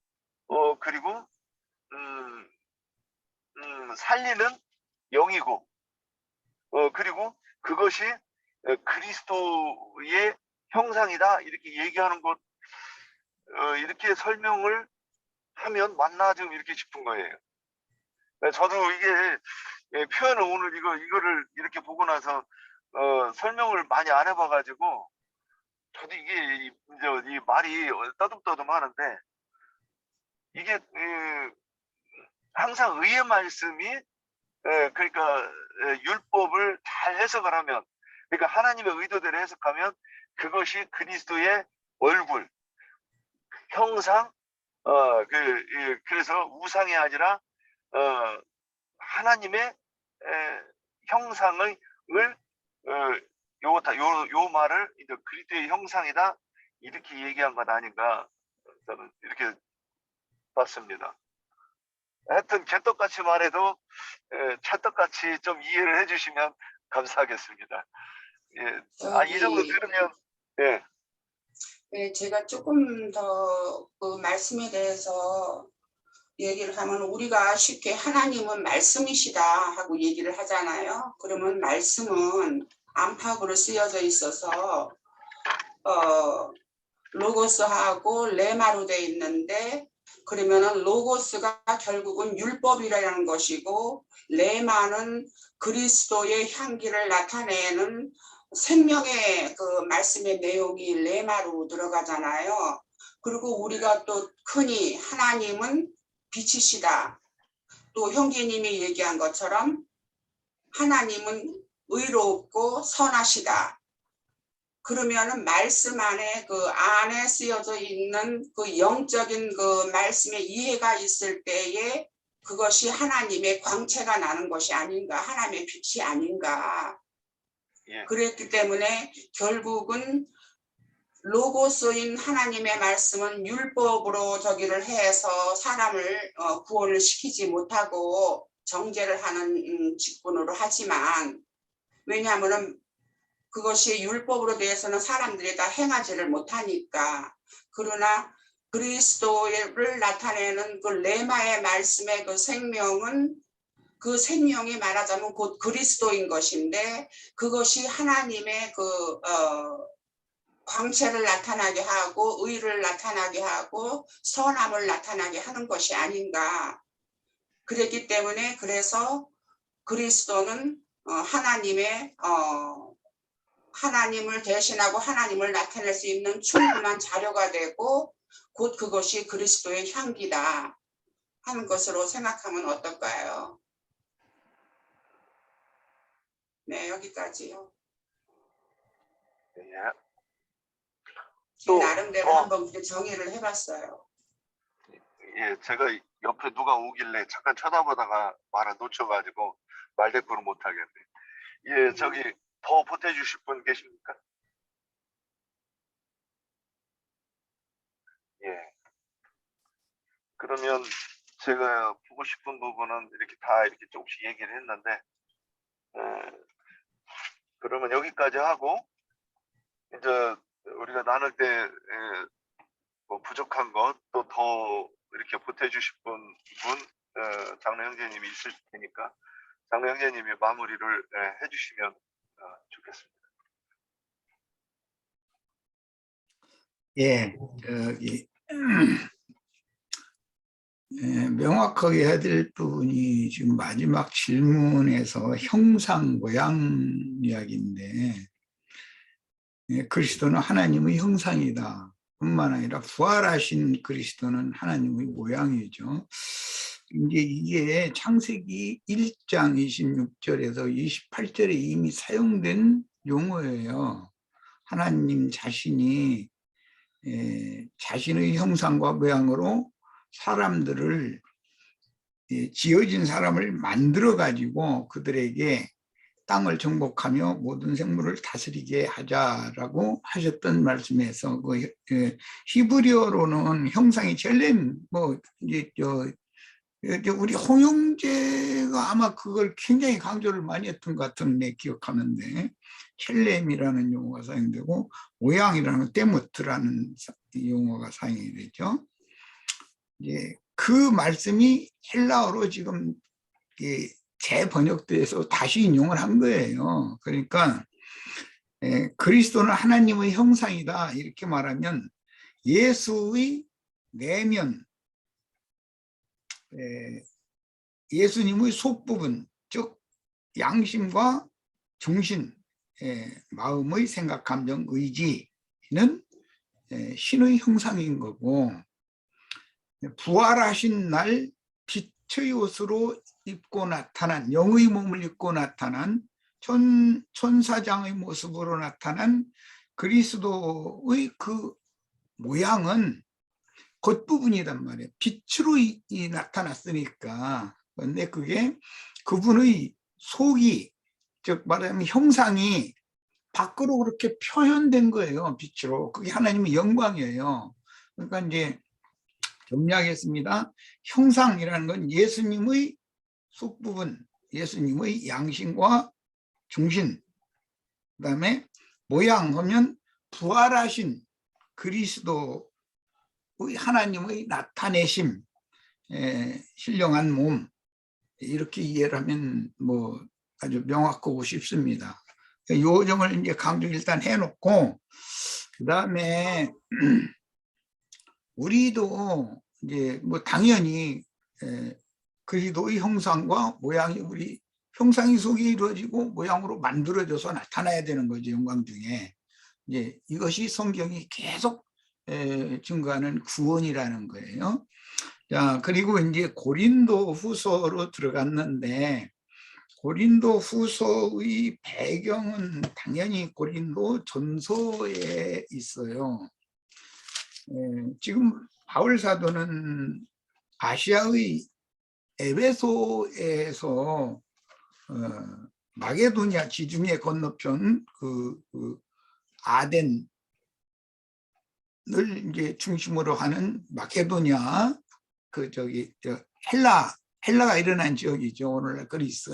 그리고 살리는 영이고 그리고 그것이 그리스도의 형상이다 이렇게 얘기하는 것 이렇게 설명을 하면 맞나 좀 이렇게 싶은 거예요. 저도 이게 표현을 오늘 이거를 이렇게 보고 나서 설명을 많이 안 해봐가지고 저도 이게 이 말이 떠듬떠듬 하는데 이게 항상 의의 말씀이 그러니까 율법을 잘 해석을 하면 그러니까 하나님의 의도대로 해석하면 그것이 그리스도의 얼굴, 형상, 그래서 우상이 아니라 하나님의 형상을 요 말을 이제 그리스도의 형상이다 이렇게 얘기한 것 아닌가 저는 이렇게 봤습니다. 하여튼 개떡같이 말해도 찰떡같이 좀 이해를 해주시면 감사하겠습니다. 예, 이 정도 들으면 예. 네, 제가 조금 더 그 말씀에 대해서 얘기를 하면 우리가 쉽게 하나님은 말씀이시다 하고 얘기를 하잖아요. 그러면 말씀은 안팎으로 쓰여져 있어서 로고스하고 레마로 돼 있는데 그러면은 로고스가 결국은 율법이라는 것이고 레마는 그리스도의 향기를 나타내는 생명의 그 말씀의 내용이 레마로 들어가잖아요. 그리고 우리가 또 흔히 하나님은 빛이시다. 또 형제님이 얘기한 것처럼 하나님은 의롭고 선하시다. 그러면은 말씀 안에 그 안에 쓰여져 있는 그 영적인 그 말씀의 이해가 있을 때에 그것이 하나님의 광채가 나는 것이 아닌가, 하나님의 빛이 아닌가. 예. 그랬기 때문에 결국은 로고스인 하나님의 말씀은 율법으로 저기를 해서 사람을 구원을 시키지 못하고 정죄를 하는 직분으로 하지만 왜냐하면은 그것이 율법으로 대해서는 사람들이 다 행하지를 못하니까. 그러나 그리스도를 나타내는 그 레마의 말씀의 그 생명은 그 생명이 말하자면 곧 그리스도인 것인데 그것이 하나님의 그 광채를 나타나게 하고 의를 나타나게 하고 선함을 나타나게 하는 것이 아닌가. 그랬기 때문에 그래서 그리스도는 하나님의 하나님을 대신하고 하나님을 나타낼 수 있는 충분한 자료가 되고 곧 그것이 그리스도의 향기다 하는 것으로 생각하면 어떨까요? 네, 여기까지요. 예. 제 나름대로 한번 정의를 해봤어요. 예, 제가 옆에 누가 오길래 잠깐 쳐다보다가 말을 놓쳐가지고 말대꾸를 못하겠네. 예, 저기 더 보태주실 분 계십니까? 예. 그러면 제가 보고 싶은 부분은 이렇게 다 이렇게 조금씩 얘기를 했는데, 그러면 여기까지 하고, 이제 우리가 나눌 때, 뭐 부족한 것, 또 더 이렇게 보태주실 분, 장로 형제님이 있을 테니까, 장로 형제님이 마무리를 해주시면 좋겠습니다. 예, 저기 명확하게 해야 될 부분이 지금 마지막 질문에서 형상 모양 이야기인데 그리스도는 하나님의 형상이다 뿐만 아니라 부활하신 그리스도는 하나님의 모양이죠. 이제 이게 창세기 1장 26절에서 28절에 이미 사용된 용어예요. 하나님 자신이 자신의 형상과 모양으로 사람들을 지어진 사람을 만들어 가지고 그들에게 땅을 정복하며 모든 생물을 다스리게 하자라고 하셨던 말씀에서 그 히브리어로는 형상이 첼렘 뭐 이제 우리 홍영재가 아마 그걸 굉장히 강조를 많이 했던 것 같은데 기억하는데 첼렘이라는 용어가 사용되고 모양이라는 데모트라는 용어가 사용이 되죠. 예, 그 말씀이 헬라어로 지금 재번역돼서 다시 인용을 한 거예요. 그러니까 그리스도는 하나님의 형상이다 이렇게 말하면 예수의 내면 예수님의 속부분, 즉 양심과 중심, 마음의 생각, 감정, 의지는 신의 형상인 거고, 부활하신 날 빛의 옷으로 입고 나타난, 영의 몸을 입고 나타난, 천사장의 모습으로 나타난 그리스도의 그 모양은 겉부분이란 말이에요. 빛으로 나타났으니까. 그런데 그게 그분의 속이, 즉 말하자면 형상이 밖으로 그렇게 표현된 거예요. 빛으로. 그게 하나님의 영광이에요. 그러니까 이제 정리하겠습니다. 형상이라는 건 예수님의 속부분, 예수님의 양심과 중심, 그다음에 모양 하면 부활하신 그리스도의 하나님의 나타내심, 신령한 몸, 이렇게 이해를 하면 뭐 아주 명확하고 쉽습니다. 이 점을 이제 강조 일단 해놓고, 그다음에 우리도 이제 뭐 당연히 그리스도의 형상과 모양이 우리 형상이 속에 이루어지고 모양으로 만들어져서 나타나야 되는 거죠. 영광 중에. 이제 이것이 성경이 계속 증거하는 구원이라는 거예요. 자, 그리고 이제 고린도 후서로 들어갔는데, 고린도 후서의 배경은 당연히 고린도 전서에 있어요. 지금 바울 사도는 아시아의 에베소에서 마게도냐 지중해 건너편 그 아덴을 이제 중심으로 하는 마게도냐, 헬라가 일어난 지역이죠. 오늘날 그리스.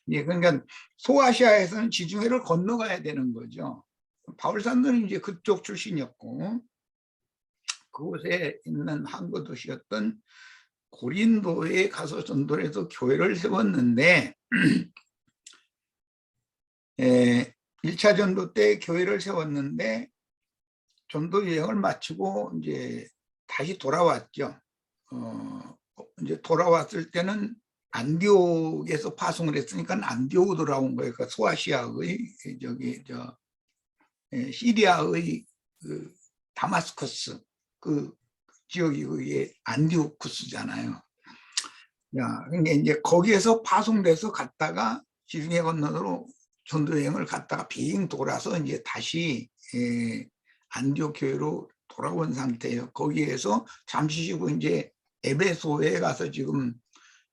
예, 그러니까 소아시아에서는 지중해를 건너가야 되는 거죠. 바울 사도는 이제 그쪽 출신이었고, 그곳에 있는 항구 도시였던 고린도에 가서 전도를 해서 교회를 세웠는데, 1차 전도 때 교회를 세웠는데 전도 여행을 마치고 이제 다시 돌아왔죠. 이제 돌아왔을 때는 안디옥에서 파송을 했으니까 안디옥으로 돌아온 거예요. 그러니까 소아시아의 시리아의 그 다마스커스 그 지역이 그게 안디오쿠스잖아요. 그러니까 이제 거기에서 파송돼서 갔다가 지중해 건너로 전도 여행을 갔다가 빙 돌아서 이제 다시 안디옥 교회로 돌아온 상태예요. 거기에서 잠시 쉬고 이제 에베소에 가서 지금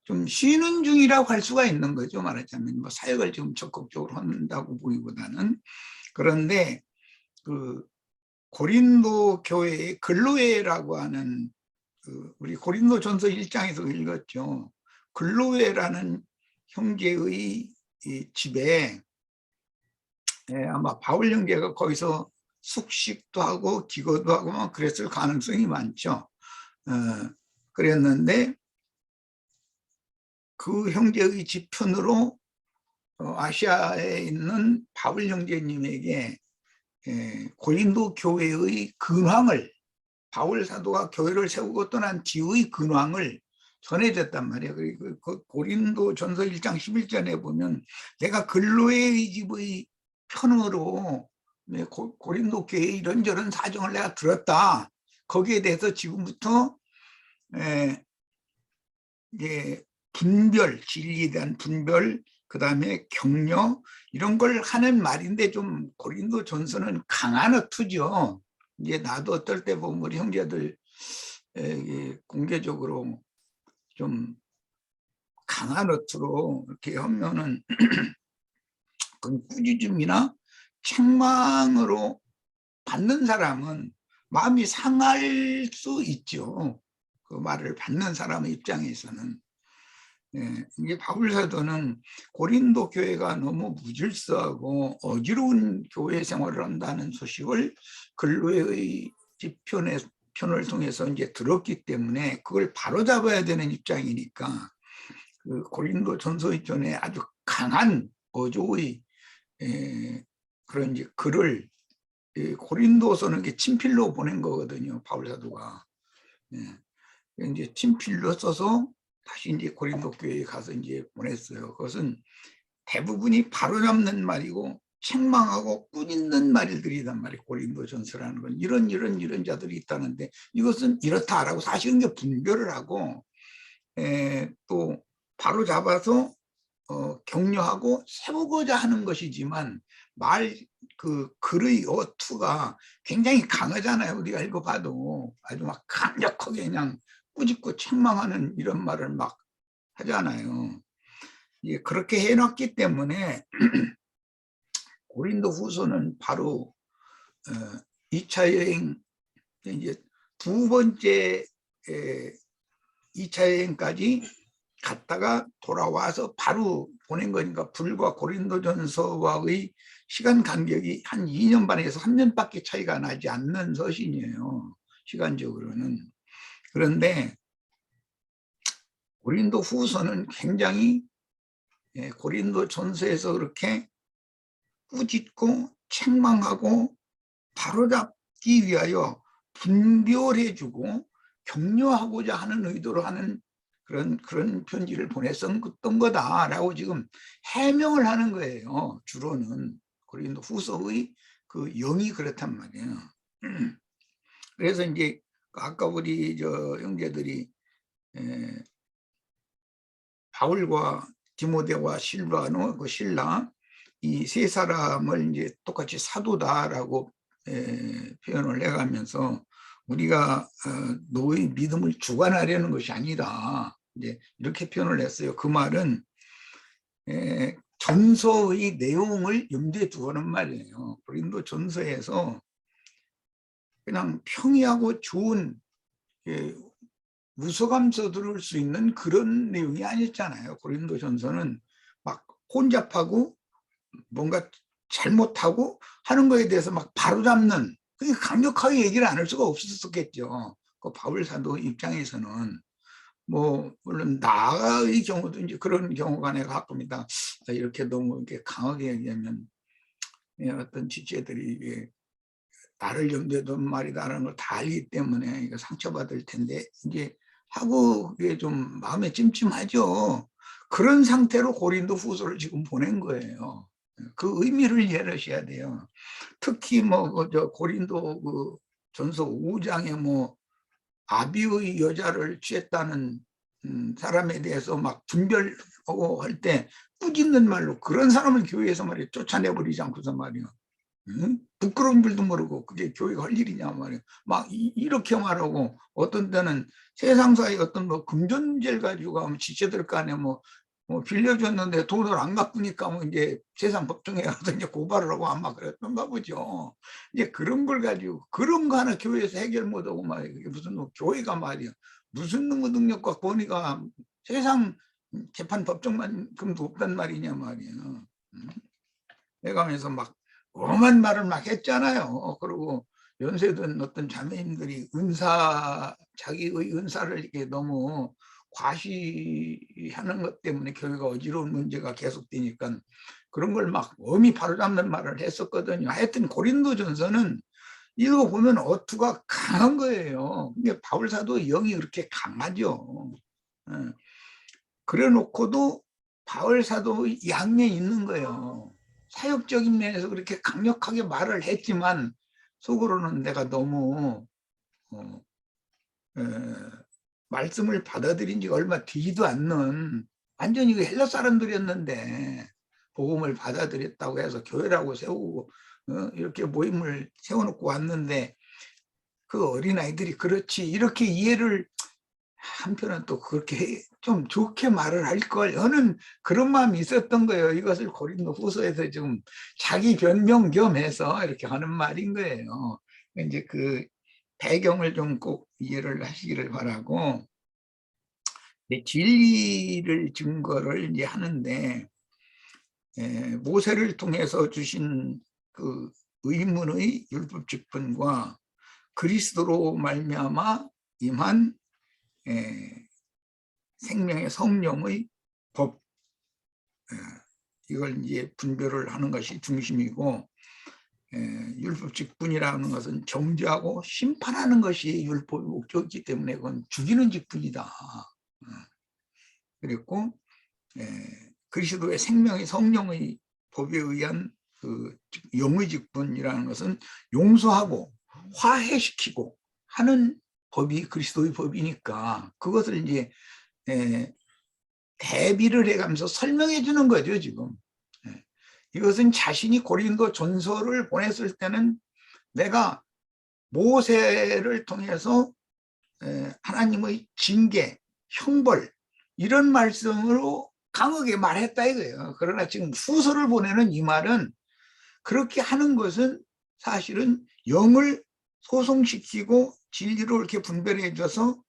좀 쉬는 중이라고 할 수가 있는 거죠. 말하자면 뭐 사역을 지금 적극적으로 한다고 보기보다는. 그런데 그 고린도 교회의 글로에라고 하는 우리 고린도 전서 1장에서 읽었죠. 글로에라는 형제의 집에 아마 바울 형제가 거기서 숙식도 하고 기거도 하고 그랬을 가능성이 많죠. 그랬는데 그 형제의 집편으로 아시아에 있는 바울 형제님에게 고린도 교회의 근황을, 바울 사도가 교회를 세우고 떠난 뒤의 근황을 전해졌단 말이에요. 그리고 그 고린도 전서 1장 11절에 보면 내가 글로에의 집의 편으로 고린도 교회의 이런저런 사정을 내가 들었다. 거기에 대해서 지금부터 분별, 진리에 대한 분별, 그 다음에 격려, 이런 걸 하는 말인데 좀 고린도 전서는 강한 어투죠. 이제 나도 어떨 때 보면 우리 형제들 공개적으로 좀 강한 어투로 이렇게 하면은 그 꾸짖음이나 책망으로 받는 사람은 마음이 상할 수 있죠. 그 말을 받는 사람의 입장에서는. 이게 바울 사도는 고린도 교회가 너무 무질서하고 어지러운 교회 생활을 한다는 소식을 글로의 집편을 통해서 이제 들었기 때문에 그걸 바로잡아야 되는 입장이니까 그 고린도 전서의 전에 아주 강한 어조의 그런 이제 글을 고린도서는 친필로 보낸 거거든요. 바울 사도가. 이제 친필로 써서 다시 이제 고린도 교회에 가서 이제 보냈어요. 그것은 대부분이 바로잡는 말이고 책망하고 꾸짖는 말들이란 말이에요. 고린도전서라는 건 이런 자들이 있다는데 이것은 이렇다라고 사실은 게 분별을 하고 또 바로잡아서 격려하고 세우고자 하는 것이지만 글의 어투가 굉장히 강하잖아요. 우리가 읽어봐도 아주 막 강력하게 그냥 꾸짖고 책망하는 이런 말을 막 하잖아요. 그렇게 해놨기 때문에 고린도 후서는 바로 2차 여행, 이제 두 번째 2차 여행까지 갔다가 돌아와서 바로 보낸 거니까 불과 고린도전서와의 시간 간격이 한 2년 반에서 3년밖에 차이가 나지 않는 서신이에요. 시간적으로는. 그런데 고린도 후서는 굉장히 고린도 전서에서 그렇게 꾸짖고 책망하고 바로잡기 위하여 분별해주고 격려하고자 하는 의도로 하는 그런 편지를 보냈던 거다라고 지금 해명을 하는 거예요. 주로는 고린도 후서의 그 영이 그렇단 말이에요. 그래서 이제 아까 우리 형제들이 바울과 디모데와 실바노 그 신라 이 세 사람을 이제 똑같이 사도다라고 표현을 해가면서 우리가 너의 믿음을 주관하려는 것이 아니다. 이제 이렇게 표현을 했어요. 그 말은 전서의 내용을 염두에 두는 말이에요. 고린도 전서에서 그냥 평이하고 좋은 무서감서 들을 수 있는 그런 내용이 아니었잖아요. 고린도 전서는 막 혼잡하고 뭔가 잘못하고 하는 거에 대해서 막 바로잡는, 그게 강력하게 얘기를 안 할 수가 없었겠죠. 그 바울 사도 입장에서는. 뭐 물론 나의 경우도 이제 그런 경우가 내가 가끔이다. 이렇게 너무 이렇게 강하게 얘기하면 어떤 지체들이 이게 나를 염두에 둔 말이다라는 걸 다 알기 때문에 이거 상처받을 텐데 이제 하고 그게 좀 마음에 찜찜하죠. 그런 상태로 고린도 후서를 지금 보낸 거예요. 그 의미를 이해하셔야 돼요. 특히 뭐 고린도 그 전서 5장에 뭐 아비의 여자를 취했다는 사람에 대해서 막 분별하고 할 때 꾸짖는 말로 그런 사람을 교회에서 말이야 쫓아내버리지 않고서 말이야. 응? 부끄러운 줄도 모르고 그게 교회가 할 일이냐 말이야. 막 이렇게 말하고 어떤 때는 세상사의 어떤 뭐 금전죄를 가지고 가면 지체들 간에 뭐 빌려줬는데 돈을 안 갚으니까 뭐 이제 세상 법정에 가서 이제 고발을 하고 아마 그랬던가 보죠. 이제 그런 걸 가지고 그런 거 하나 교회에서 해결 못하고 말이야. 그게 무슨 교회가 말이야. 무슨 능력과 권위가 세상 재판 법정만큼도 없단 말이냐 말이야. 해가면서 막 엄한 말을 막 했잖아요. 그리고 연세든 어떤 자매님들이 자기의 은사를 이렇게 너무 과시하는 것 때문에 교회가 어지러운 문제가 계속되니까 그런 걸 막 엄히 바로잡는 말을 했었거든요. 하여튼 고린도전서는 읽어보면 어투가 강한 거예요. 근데 바울사도 영이 그렇게 강하죠. 그래 놓고도 바울사도 양면이 있는 거예요. 사역적인 면에서 그렇게 강력하게 말을 했지만 속으로는 내가 너무 말씀을 받아들인 지 얼마 되지도 않는 완전히 헬라 사람들이었는데 복음을 받아들였다고 해서 교회라고 세우고 이렇게 모임을 세워놓고 왔는데 그 어린아이들이 그렇지 이렇게 이해를 한편은 또 그렇게 좀 좋게 말을 할 걸 하는 그런 마음이 있었던 거예요. 이것을 고린도 후서에서 좀 자기 변명 겸해서 이렇게 하는 말인 거예요. 이제 그 배경을 좀 꼭 이해를 하시기를 바라고, 진리를 증거를 이제 하는데 모세를 통해서 주신 그 의문의 율법 직분과 그리스도로 말미암아 임한 생명의 성령의 법, 이걸 이제 분별을 하는 것이 중심이고, 율법 직분이라는 것은 정죄하고 심판하는 것이 율법의 목적이기 때문에 그건 죽이는 직분이다. 그리고 그리스도의 생명의 성령의 법에 의한 그 영의 직분이라는 것은 용서하고 화해시키고 하는 법이 그리스도의 법이니까 그것을 이제 대비를 해가면서 설명해 주는 거죠, 지금. 이것은 자신이 고린도 전서를 보냈을 때는 내가 모세를 통해서 하나님의 징계, 형벌 이런 말씀으로 강하게 말했다 이거예요. 그러나 지금 후서를 보내는 이 말은 그렇게 하는 것은 사실은 영을 소송시키고 진리로 이렇게 분별해 줘서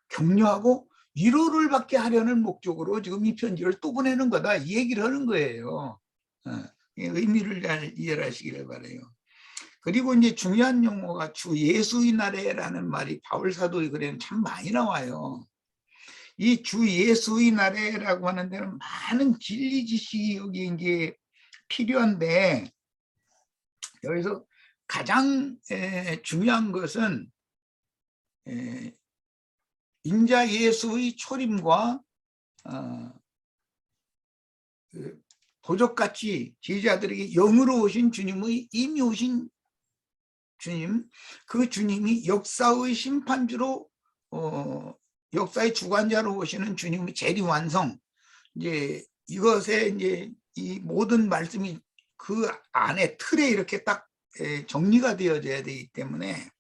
격려하고 위로를 받게 하려는 목적으로 지금 이 편지를 또 보내는 거다 이 얘기를 하는 거예요. 의미를 잘 이해를 하시기를 바라요. 그리고 이제 중요한 용어가 주 예수의 날에라는 말이 바울 사도의 글에는 참 많이 나와요. 이 주 예수의 날에라고 하는 데는 많은 진리 지식이 여기 이제 필요한데 여기서 가장 중요한 것은 인자 예수의 초림과 도적같이 제자들에게 영으로 오신 주님의 이미 오신 주님, 그 주님이 역사의 심판주로 역사의 주관자로 오시는 주님의 재림 완성, 이제 이것에 이제 이 모든 말씀이 그 안에 틀에 이렇게 딱 정리가 되어져야 되기 때문에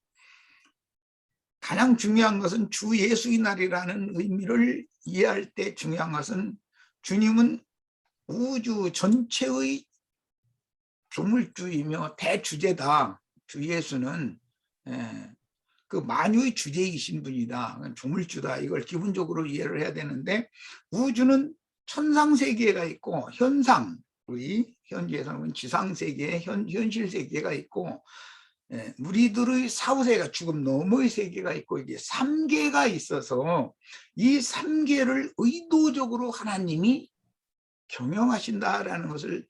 가장 중요한 것은 주 예수의 날이라는 의미를 이해할 때 중요한 것은 주님은 우주 전체의 조물주이며 대주제다. 주 예수는 그 만유의 주제이신 분이다. 조물주다. 이걸 기본적으로 이해를 해야 되는데 우주는 천상세계가 있고 현상, 우리 현지에서는 지상세계, 현실 세계가 있고 우리들의 사후세계가 죽음 너머의 세계가 있고 이게 3계가 있어서 이 3계를 의도적으로 하나님이 경영하신다라는 것을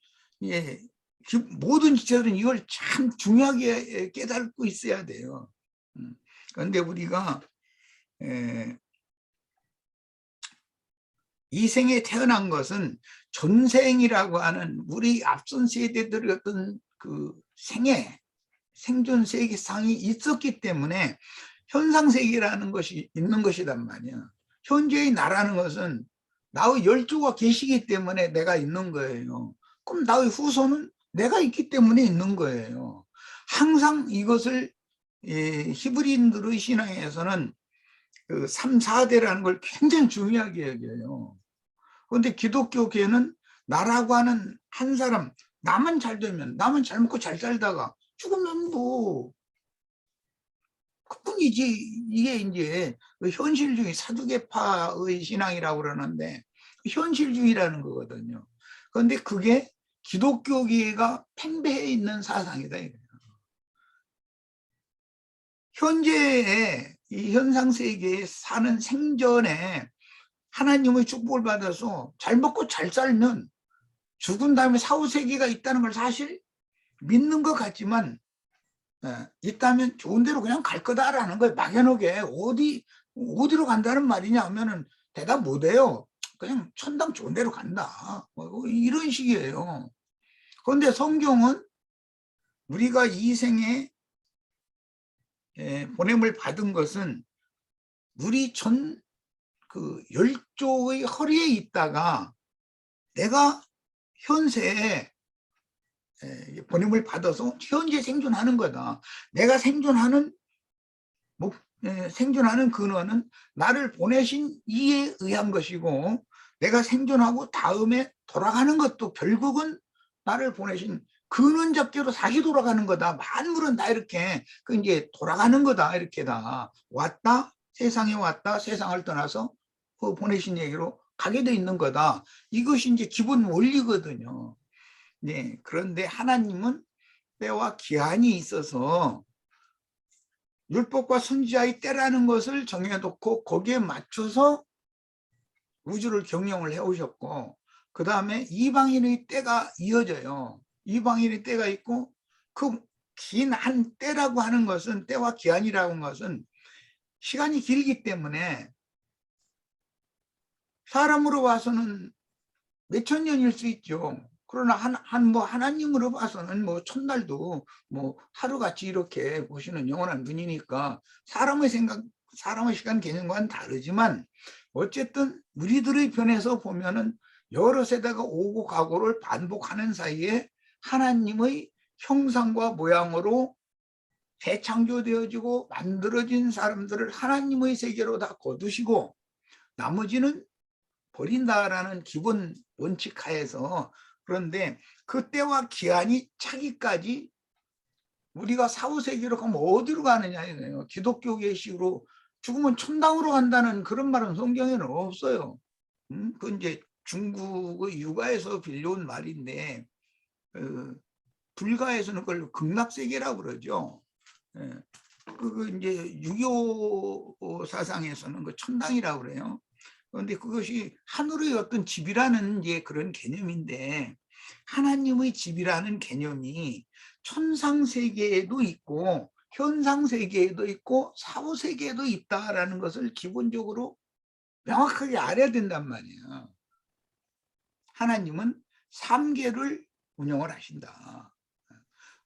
모든 지체들은 이걸 참 중요하게 깨닫고 있어야 돼요. 그런데 우리가 이 생에 태어난 것은 전생이라고 하는 우리 앞선 세대들의 어떤 그 생존 세계상이 있었기 때문에 현상 세계라는 것이 있는 것이란 말이야. 현재의 나라는 것은 나의 열조가 계시기 때문에 내가 있는 거예요. 그럼 나의 후손은 내가 있기 때문에 있는 거예요. 항상 이것을 히브리인들의 신앙에서는 그 3, 4대라는 걸 굉장히 중요하게 여겨요. 그런데 기독교계는 나라고 하는 한 사람, 나만 잘 되면, 나만 잘 먹고 잘 살다가 죽으면 뭐 그뿐이지. 이게 이제 현실주의 사두개파의 신앙이라고 그러는데 현실주의라는 거거든요. 그런데 그게 기독교계가 팽배해 있는 사상이다. 현재의 이 현상세계에 사는 생전에 하나님의 축복을 받아서 잘 먹고 잘 살면 죽은 다음에 사후세계가 있다는 걸 사실 믿는 것 같지만 있다면 좋은 데로 그냥 갈 거다라는 거예요. 막연하게 어디로 간다는 말이냐 하면은 대답 못해요. 그냥 천당 좋은 데로 간다. 이런 식이에요. 그런데 성경은 우리가 이 생에 보냄을 받은 것은 우리 전 그 열조의 허리에 있다가 내가 현세에 보냄을 받아서 현재 생존하는 거다. 내가 생존하는 근원은 나를 보내신 이에 의한 것이고 내가 생존하고 다음에 돌아가는 것도 결국은 나를 보내신 근원 잡기로 다시 돌아가는 거다. 만물은 다 이렇게 이제 돌아가는 거다. 이렇게 다 왔다 세상에 왔다 세상을 떠나서 그 보내신 얘기로 가게 돼 있는 거다. 이것이 이제 기본 원리거든요. 네, 그런데 하나님은 때와 기한이 있어서 율법과 선지자의 때라는 것을 정해놓고 거기에 맞춰서 우주를 경영을 해오셨고 그 다음에 이방인의 때가 이어져요. 이방인의 때가 있고 그 긴 한 때라고 하는 것은, 때와 기한이라고 하는 것은 시간이 길기 때문에 사람으로 봐서는 몇천 년일 수 있죠. 그러나 하나님으로 봐서는 뭐 천날도 뭐 하루같이 이렇게 보시는 영원한 분이니까 사람의 시간 개념과는 다르지만 어쨌든 우리들의 편에서 보면은 여러 세대가 오고 가고를 반복하는 사이에 하나님의 형상과 모양으로 재창조되어지고 만들어진 사람들을 하나님의 세계로 다 거두시고 나머지는 버린다라는 기본 원칙 하에서, 그런데 그 때와 기한이 차기까지 우리가 사후세계로 가면 어디로 가느냐 이거예요. 기독교계식으로 죽으면 천당으로 간다는 그런 말은 성경에는 없어요. 그 이제 중국의 유가에서 빌려온 말인데 불가에서는 그걸 극락세계라고 그러죠. 그 이제 유교 사상에서는 그 천당이라고 그래요. 그런데 그것이 하늘의 어떤 집이라는 이제 그런 개념인데, 하나님의 집이라는 개념이 천상세계에도 있고 현상세계에도 있고 사후세계에도 있다라는 것을 기본적으로 명확하게 알아야 된단 말이에요. 하나님은 3계를 운영을 하신다.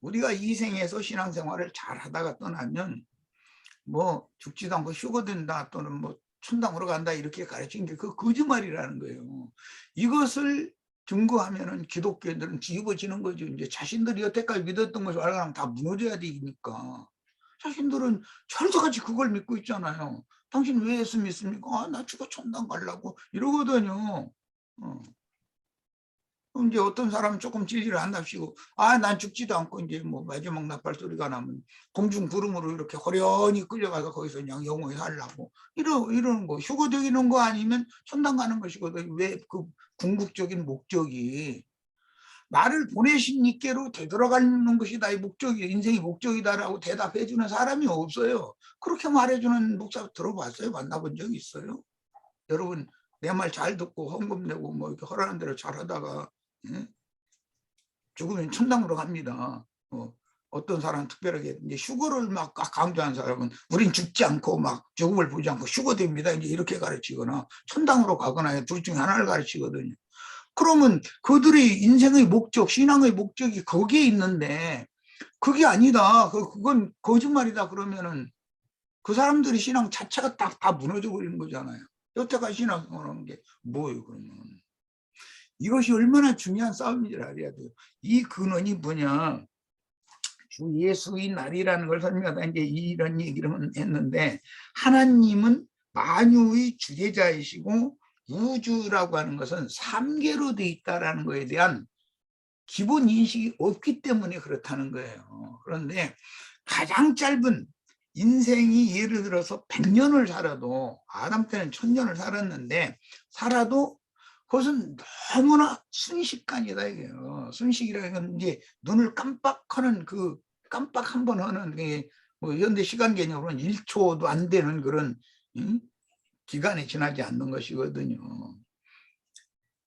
우리가 이 생에서 신앙생활을 잘 하다가 떠나면 뭐 죽지도 않고 휴거된다 또는 뭐 천당으로 간다 이렇게 가르친 게 그 거짓말이라는 거예요. 이것을 증거하면은 기독교인들은 뒤집어지는 거죠. 이제 자신들이 여태까지 믿었던 것이 알아가면 다 무너져야 되니까. 자신들은 철저같이 그걸 믿고 있잖아요. 당신 왜 예수 믿습니까? 나 죽어 천당 가려고 이러거든요. 그럼 이제 어떤 사람은 조금 질질을 한답시고, 난 죽지도 않고 이제 뭐 마지막 나팔 소리가 나면 공중 구름으로 이렇게 호련히 끌려가서 거기서 그냥 영원히 살라고 이러는 거, 휴거되는 거 아니면 천당 가는 것이거든. 왜 그 궁극적인 목적이 나를 보내신 이께로 되돌아가는 것이다, 이 목적이 인생의 목적이다라고 대답해 주는 사람이 없어요. 그렇게 말해주는 목사 들어봤어요? 만나본 적이 있어요? 여러분 내 말 잘 듣고 헌금 내고 뭐 이렇게 허락하는 대로 잘 하다가 죽으면 천당으로 갑니다. 어떤 사람은 특별하게 이제 휴거를 막 강조한 사람은 우린 죽지 않고 막 죽음을 보지 않고 휴거됩니다, 이제 이렇게 가르치거나 천당으로 가거나 둘 중에 하나를 가르치거든요. 그러면 그들의 인생의 목적, 신앙의 목적이 거기에 있는데 그게 아니다, 그건 거짓말이다 그러면은 그 사람들의 신앙 자체가 다 무너져 버리는 거잖아요. 여태까지 신앙하는 게 뭐예요 그러면. 이것이 얼마나 중요한 싸움인지를 알아야 돼요. 이 근원이 뭐냐, 주 예수의 날이라는 걸 설명하다 이제 이런 얘기를 했는데, 하나님은 만유의 주재자이시고 우주라고 하는 것은 3계로 돼 있다라는 것에 대한 기본 인식이 없기 때문에 그렇다는 거예요. 그런데 가장 짧은 인생이 예를 들어서 100년을 살아도, 아담 때는 1000년을 살았는데 살아도 그것은 너무나 순식간이다 이게요. 순식이라는 건 이제 눈을 깜빡하는 그 깜빡 한 번 하는 게 뭐 현대 시간 개념으로는 1초도 안 되는 그런 기간이 지나지 않는 것이거든요.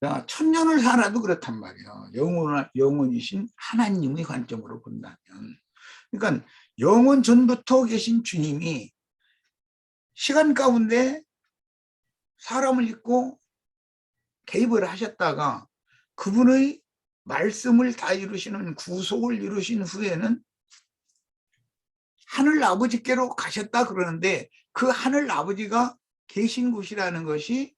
1000년을 살아도 그렇단 말이에요. 영원이신 하나님의 관점으로 본다면. 그러니까 영원 전부터 계신 주님이 시간 가운데 사람을 입고 개입을 하셨다가 그분의 말씀을 다 이루시는 구속을 이루신 후에는 하늘 아버지께로 가셨다 그러는데, 그 하늘 아버지가 계신 곳이라는 것이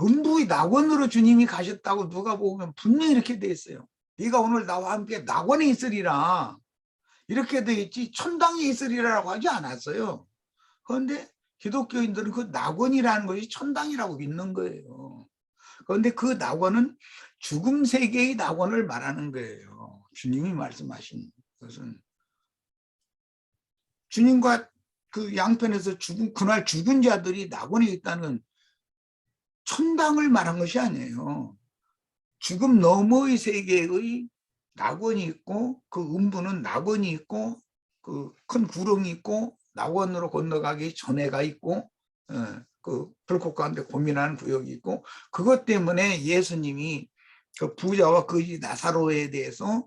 음부의 낙원으로 주님이 가셨다고 누가 보면 분명히 이렇게 돼 있어요. 네가 오늘 나와 함께 낙원에 있으리라 이렇게 돼 있지 천당에 있으리라고 하지 않았어요. 그런데 기독교인들은 그 낙원이라는 것이 천당이라고 믿는 거예요. 그런데 그 낙원은 죽음 세계의 낙원을 말하는 거예요. 주님이 말씀하신 것은 주님과 그 양편에서 그날 죽은 자들이 낙원에 있다는 천당을 말한 것이 아니에요. 죽음 너머의 세계의 낙원이 있고 그 음부는 낙원이 있고 그 큰 구렁이 있고 낙원으로 건너가기 전에가 있고 그 불꽃 가운데 고민하는 구역이 있고, 그것 때문에 예수님이 그 부자와 거지 나사로에 대해서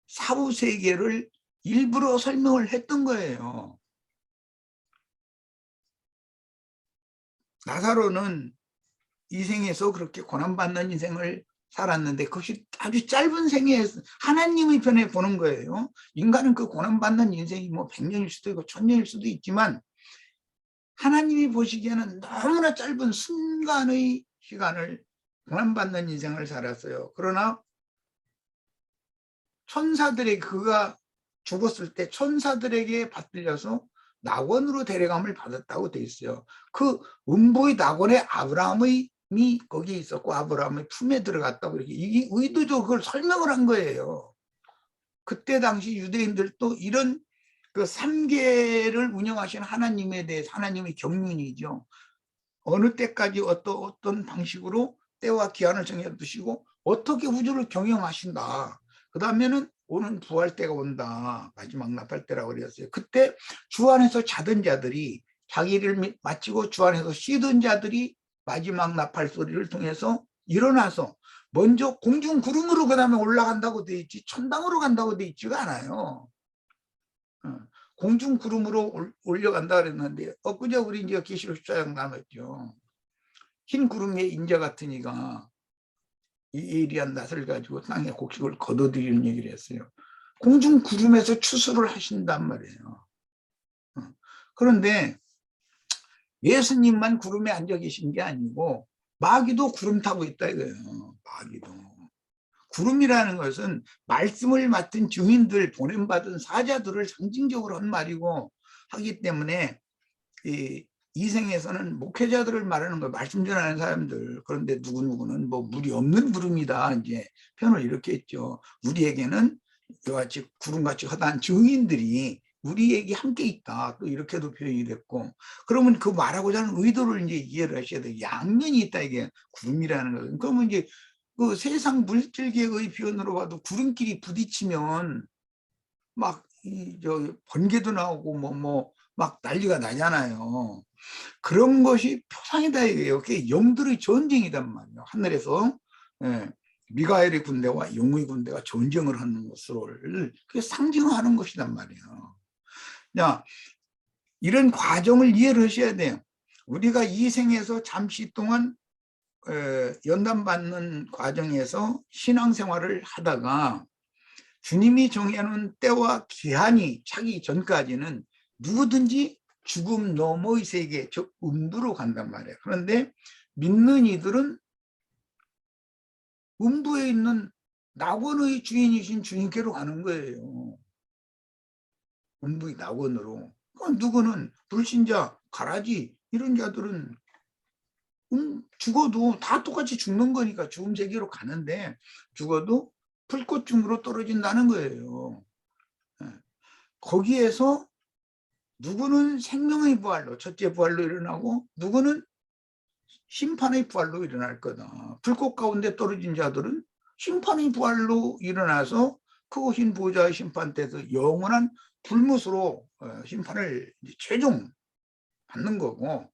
사후 세계를 일부러 설명을 했던 거예요. 나사로는 이 생에서 그렇게 고난받는 인생을 살았는데 그것이 아주 짧은 생에 하나님의 편에 보는 거예요. 인간은 그 고난받는 인생이 뭐 100년일 수도 있고 1000년일 수도 있지만 하나님이 보시기에는 너무나 짧은 순간의 시간을 고난받는 인생을 살았어요. 그러나 천사들에게, 그가 죽었을 때 천사들에게 받들려서 낙원으로 데려감을 받았다고 돼 있어요. 그 음부의 낙원에 아브라함이 거기에 있었고 아브라함의 품에 들어갔다고 이렇게 이게 의도적으로 그걸 설명을 한 거예요. 그때 당시 유대인들도 이런 그 3계를 운영하신 하나님에 대해서 하나님의 경륜이죠. 어느 때까지 어떤 방식으로 때와 기한을 정해두시고 어떻게 우주를 경영하신다. 그 다음에는 오는 부활 때가 온다. 마지막 나팔 때라고 그랬어요. 그때 주 안에서 자던 자들이 자기를 마치고 주 안에서 쉬던 자들이 마지막 나팔 소리를 통해서 일어나서 먼저 공중 구름으로 그 다음에 올라간다고 돼 있지 천당으로 간다고 돼 있지가 않아요. 공중 구름으로 올려간다 그랬는데 엊그제 우리 이제 계시록 14장 나눴죠. 흰 구름에 인자 같은 이가 이 예리한 낫을 가지고 땅에 곡식을 거둬들이는 얘기를 했어요. 공중 구름에서 추수를 하신단 말이에요. 그런데 예수님만 구름에 앉아 계신 게 아니고 마귀도 구름 타고 있다 이거예요. 마귀도. 구름이라는 것은 말씀을 맡은 증인들, 보냄받은 사자들을 상징적으로 한 말이고 하기 때문에 이 생에서는 목회자들을 말하는 거, 말씀 전하는 사람들. 그런데 누구누구는 뭐 물이 없는 구름이다 이제 표현을 이렇게 했죠. 우리에게는 이같이 구름같이 허다한 증인들이 우리에게 함께 있다. 또 이렇게도 표현이 됐고, 그러면 그 말하고자 하는 의도를 이제 이해를 하셔야 돼요. 양면이 있다 이게 구름이라는 것은. 그러면 이제 그 세상 물질계의 표현으로 봐도 구름끼리 부딪히면 막 번개도 나오고 막 난리가 나잖아요. 그런 것이 표상이다 이게요. 그게 영들의 전쟁이단 말이에요. 하늘에서 미가엘의 군대와 영의 군대가 전쟁을 하는 것을 그게 상징하는 것이단 말이에요. 자, 이런 과정을 이해를 하셔야 돼요. 우리가 이 생에서 잠시 동안 연단받는 과정에서 신앙생활을 하다가 주님이 정해놓은 때와 기한이 차기 전까지는 누구든지 죽음 너머의 세계, 즉 음부로 간단 말이에요. 그런데 믿는 이들은 음부에 있는 낙원의 주인이신 주님께로 가는 거예요. 음부의 낙원으로. 누구는 불신자, 가라지 이런 자들은 죽어도 다 똑같이 죽는 거니까 죽음 세계로 가는데 죽어도 불꽃중으로 떨어진다는 거예요. 거기에서 누구는 생명의 부활로, 첫째 부활로 일어나고 누구는 심판의 부활로 일어날 거다. 불꽃 가운데 떨어진 자들은 심판의 부활로 일어나서 크고 흰 보좌의 심판 때에서 영원한 불못으로 심판을 최종 받는 거고,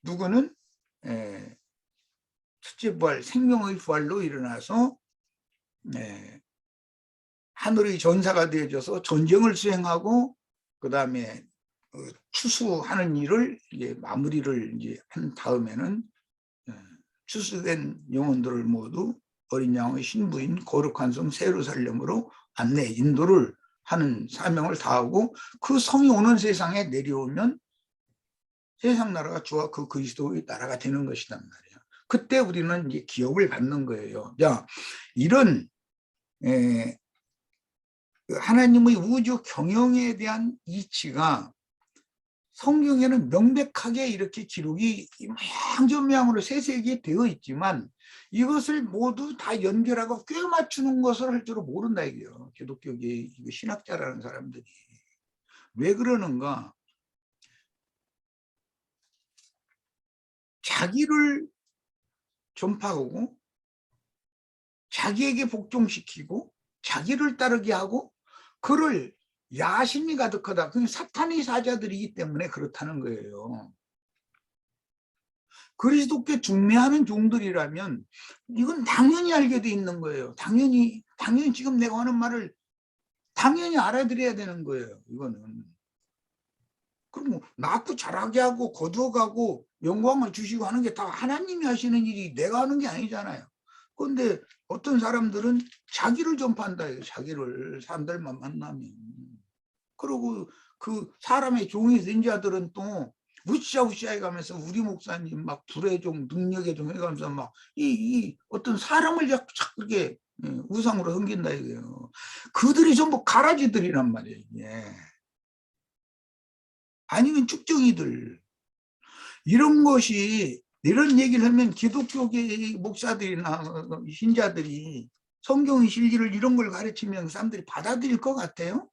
누구는 첫째 부활, 생명의 부활로 일어나서 하늘의 전사가 되어져서 전쟁을 수행하고 그 다음에 추수하는 일을 이제 마무리를 이제 한 다음에는 추수된 영혼들을 모두 어린 양의 신부인 거룩한 성 예루살렘으로 안내 인도를 하는 사명을 다하고 그 성이 오는 세상에 내려오면 세상 나라가 주와 그 그리스도의 나라가 되는 것이란 말이에요. 그때 우리는 이제 기업을 받는 거예요. 자, 이런 하나님의 우주 경영에 대한 이치가 성경에는 명백하게 이렇게 기록이 모양전명으로 세세하게 되어 있지만 이것을 모두 다 연결하고 꿰 맞추는 것을 할 줄은 모른다 이게요. 기독교계 신학자라는 사람들이. 왜 그러는가? 자기를 전파하고 자기에게 복종시키고 자기를 따르게 하고 그를 야심이 가득하다. 그게 사탄의 사자들이기 때문에 그렇다는 거예요. 그리스도께 중매하는 종들이라면 이건 당연히 알게 돼 있는 거예요. 당연히 당연히 지금 내가 하는 말을 당연히 알아들어야 되는 거예요. 이거는. 그럼 뭐 낳고 자라게 하고 거두어가고 영광을 주시고 하는 게 다 하나님이 하시는 일이 내가 하는 게 아니잖아요. 그런데 어떤 사람들은 자기를 전파한다. 자기를 사람들만 만나면. 그리고 그 사람의 종이 된 자들은 또 우시아 해가면서 우리 목사님 막 불의 종, 능력의 종 해가면서 막 이 어떤 사람을 자꾸 그렇게 우상으로 섬긴다 이거예요. 그들이 전부 가라지들이란 말이에요. 이게. 아니면 쭉정이들. 이런 것이 이런 얘기를 하면 기독교계 목사들이나 신자들이 성경의 진리를 이런 걸 가르치면 사람들이 받아들일 것 같아요?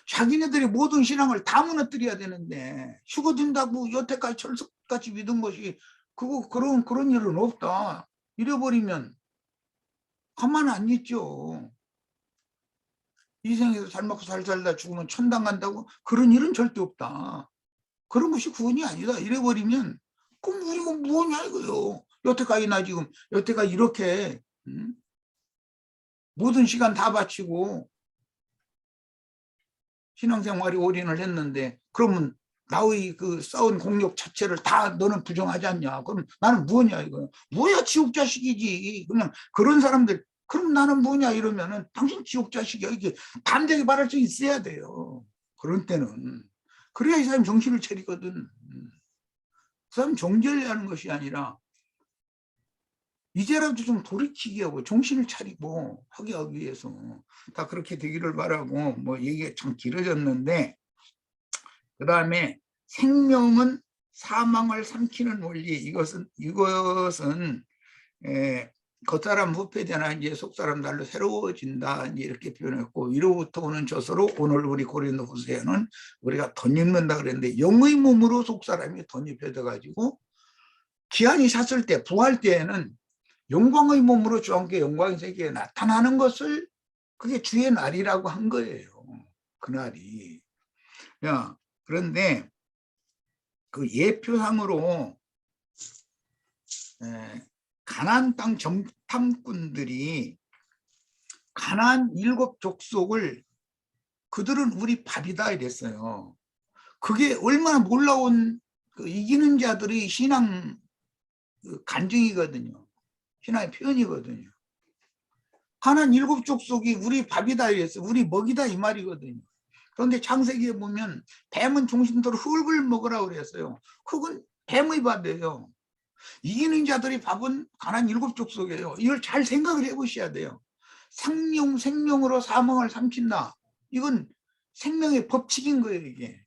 자기네들이 모든 신앙을 다 무너뜨려야 되는데 죽어든다고 여태까지 철석같이 믿은 것이 그런 일은 없다. 이래버리면 가만 안 있죠. 이 생에서 잘 먹고 잘 살다 죽으면 천당 간다고? 그런 일은 절대 없다. 그런 것이 구원이 아니다. 이래버리면 그럼 우리 뭐 뭐냐 이거요. 여태까지 나 지금 여태까지 이렇게 모든 시간 다 바치고 신앙생활에 올인을 했는데 그러면 나의 그 쌓은 공력 자체를 다 너는 부정하지 않냐. 그럼 나는 뭐냐 이거. 뭐야 지옥 자식이지. 그냥 그런 사람들 그럼 나는 뭐냐 이러면은 당신 지옥 자식이야. 이게 반대하게 말할 수 있어야 돼요. 그런 때는. 그래야 이 사람이 정신을 차리거든. 그 사람 정죄하는 것이 아니라 이제라도 좀 돌이키게 하고 정신을 차리고 하게 하기 위해서 다 그렇게 되기를 바라고 뭐 얘기가 참 길어졌는데 그 다음에 생명은 사망을 삼키는 원리 이것은 겉사람 후패되나 이제 속사람 달로 새로워진다 이렇게 표현했고 위로부터 오는 저서로 오늘 우리 고린도후서에는 우리가 덧입는다 그랬는데 영의 몸으로 속사람이 덧입혀져 가지고 기한이 찼을 때 부활 때에는 영광의 몸으로 주와 함께 영광의 세계에 나타나는 것을 그게 주의 날이라고 한 거예요. 그날이. 야, 그런데 그 예표상으로 가나안 땅 정탐꾼들이 가나안 7 족속을 그들은 우리 밥이다 이랬어요. 그게 얼마나 놀라운 그 이기는 자들의 신앙 간증이거든요. 신앙의 표현이거든요. 가나안 7 족속이 우리 밥이다 이랬어요. 우리 먹이다 이 말이거든요. 그런데 창세기에 보면 뱀은 종신토로 흙을 먹으라고 그랬어요. 흙은 뱀의 밥이에요. 이기는 자들이 밥은 가나안 7 족속이에요. 이걸 잘 생각을 해보셔야 돼요. 생명으로 사망을 삼킨다. 이건 생명의 법칙인 거예요. 이게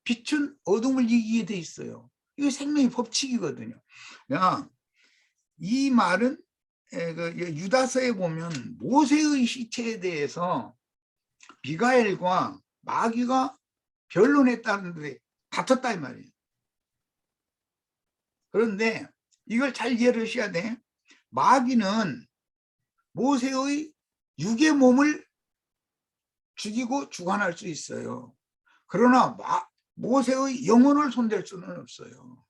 빛은 어둠을 이기게 돼 있어요. 이게 생명의 법칙이거든요. 이 말은 유다서에 보면 모세의 시체에 대해서 미가엘과 마귀가 변론했다는데 다퉜다 이 말이에요. 그런데 이걸 잘 이해를 하셔야 돼. 마귀는 모세의 육의 몸을 죽이고 주관할 수 있어요. 그러나 모세의 영혼을 손댈 수는 없어요.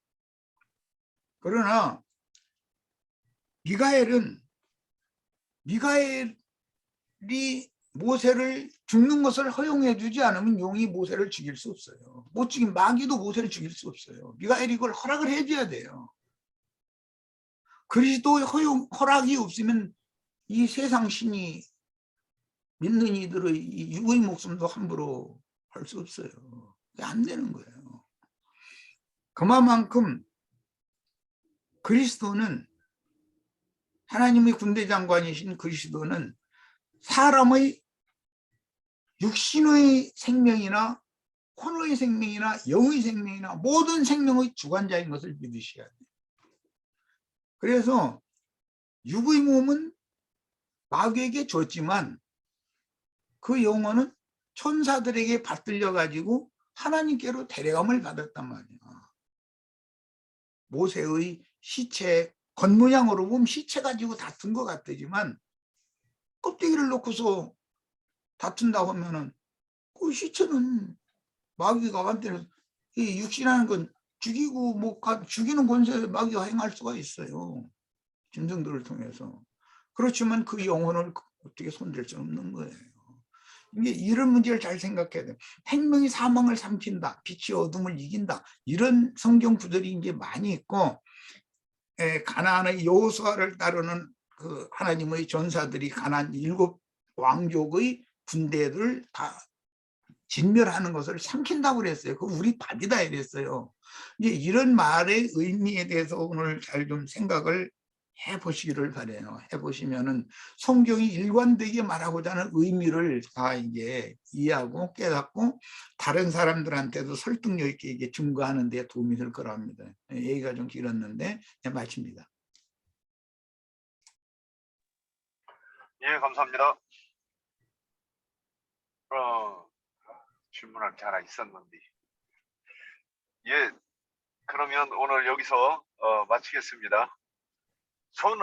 그러나 미가엘이 모세를 죽는 것을 허용해 주지 않으면 용이 모세를 죽일 수 없어요. 못 죽인 마귀도 모세를 죽일 수 없어요. 미가엘이 이걸 허락을 해줘야 돼요. 그리스도의 허락이 없으면 이 세상 신이 믿는 이들의 육의 목숨도 함부로 할 수 없어요. 안 되는 거예요. 그만큼 그리스도는 하나님의 군대 장관이신 그리스도는 사람의 육신의 생명이나 혼의 생명이나 영의 생명이나 모든 생명의 주관자인 것을 믿으셔야 돼요. 그래서 육의 몸은 마귀에게 줬지만 그 영혼은 천사들에게 받들려 가지고 하나님께로 데려감을 받았단 말이야. 모세의 시체 겉모양으로 보면 시체 가지고 다툰 것 같지만 껍데기를 놓고서 다툰다고 하면은 그 시체는 마귀가 한테는 이 육신하는 건 죽이고 뭐 죽이는 권세를 마귀가 행할 수가 있어요. 짐승들을 통해서. 그렇지만 그 영혼을 어떻게 손댈 수 없는 거예요. 이게 이런 문제를 잘 생각해야 돼요. 생명이 사망을 삼킨다. 빛이 어둠을 이긴다. 이런 성경 구절이 이제 많이 있고, 가나안의 여호수아를 따르는 그 하나님의 전사들이 가나안 7 왕족의 군대를 다 진멸하는 것을 삼킨다고 그랬어요. 그 우리 밥이다 이랬어요. 이제 이런 말의 의미에 대해서 오늘 잘 좀 생각을 해보시기를 바래요. 해보시면은 성경이 일관되게 말하고자 하는 의미를 다 이제 이해하고 깨닫고 다른 사람들한테도 설득력 있게 이게 증거하는 데 도움이 될 거랍니다. 얘기가 좀 길었는데 마칩니다. 예, 감사합니다. 질문할 게 하나 있었는데. 예, 그러면 오늘 여기서 마치겠습니다. 손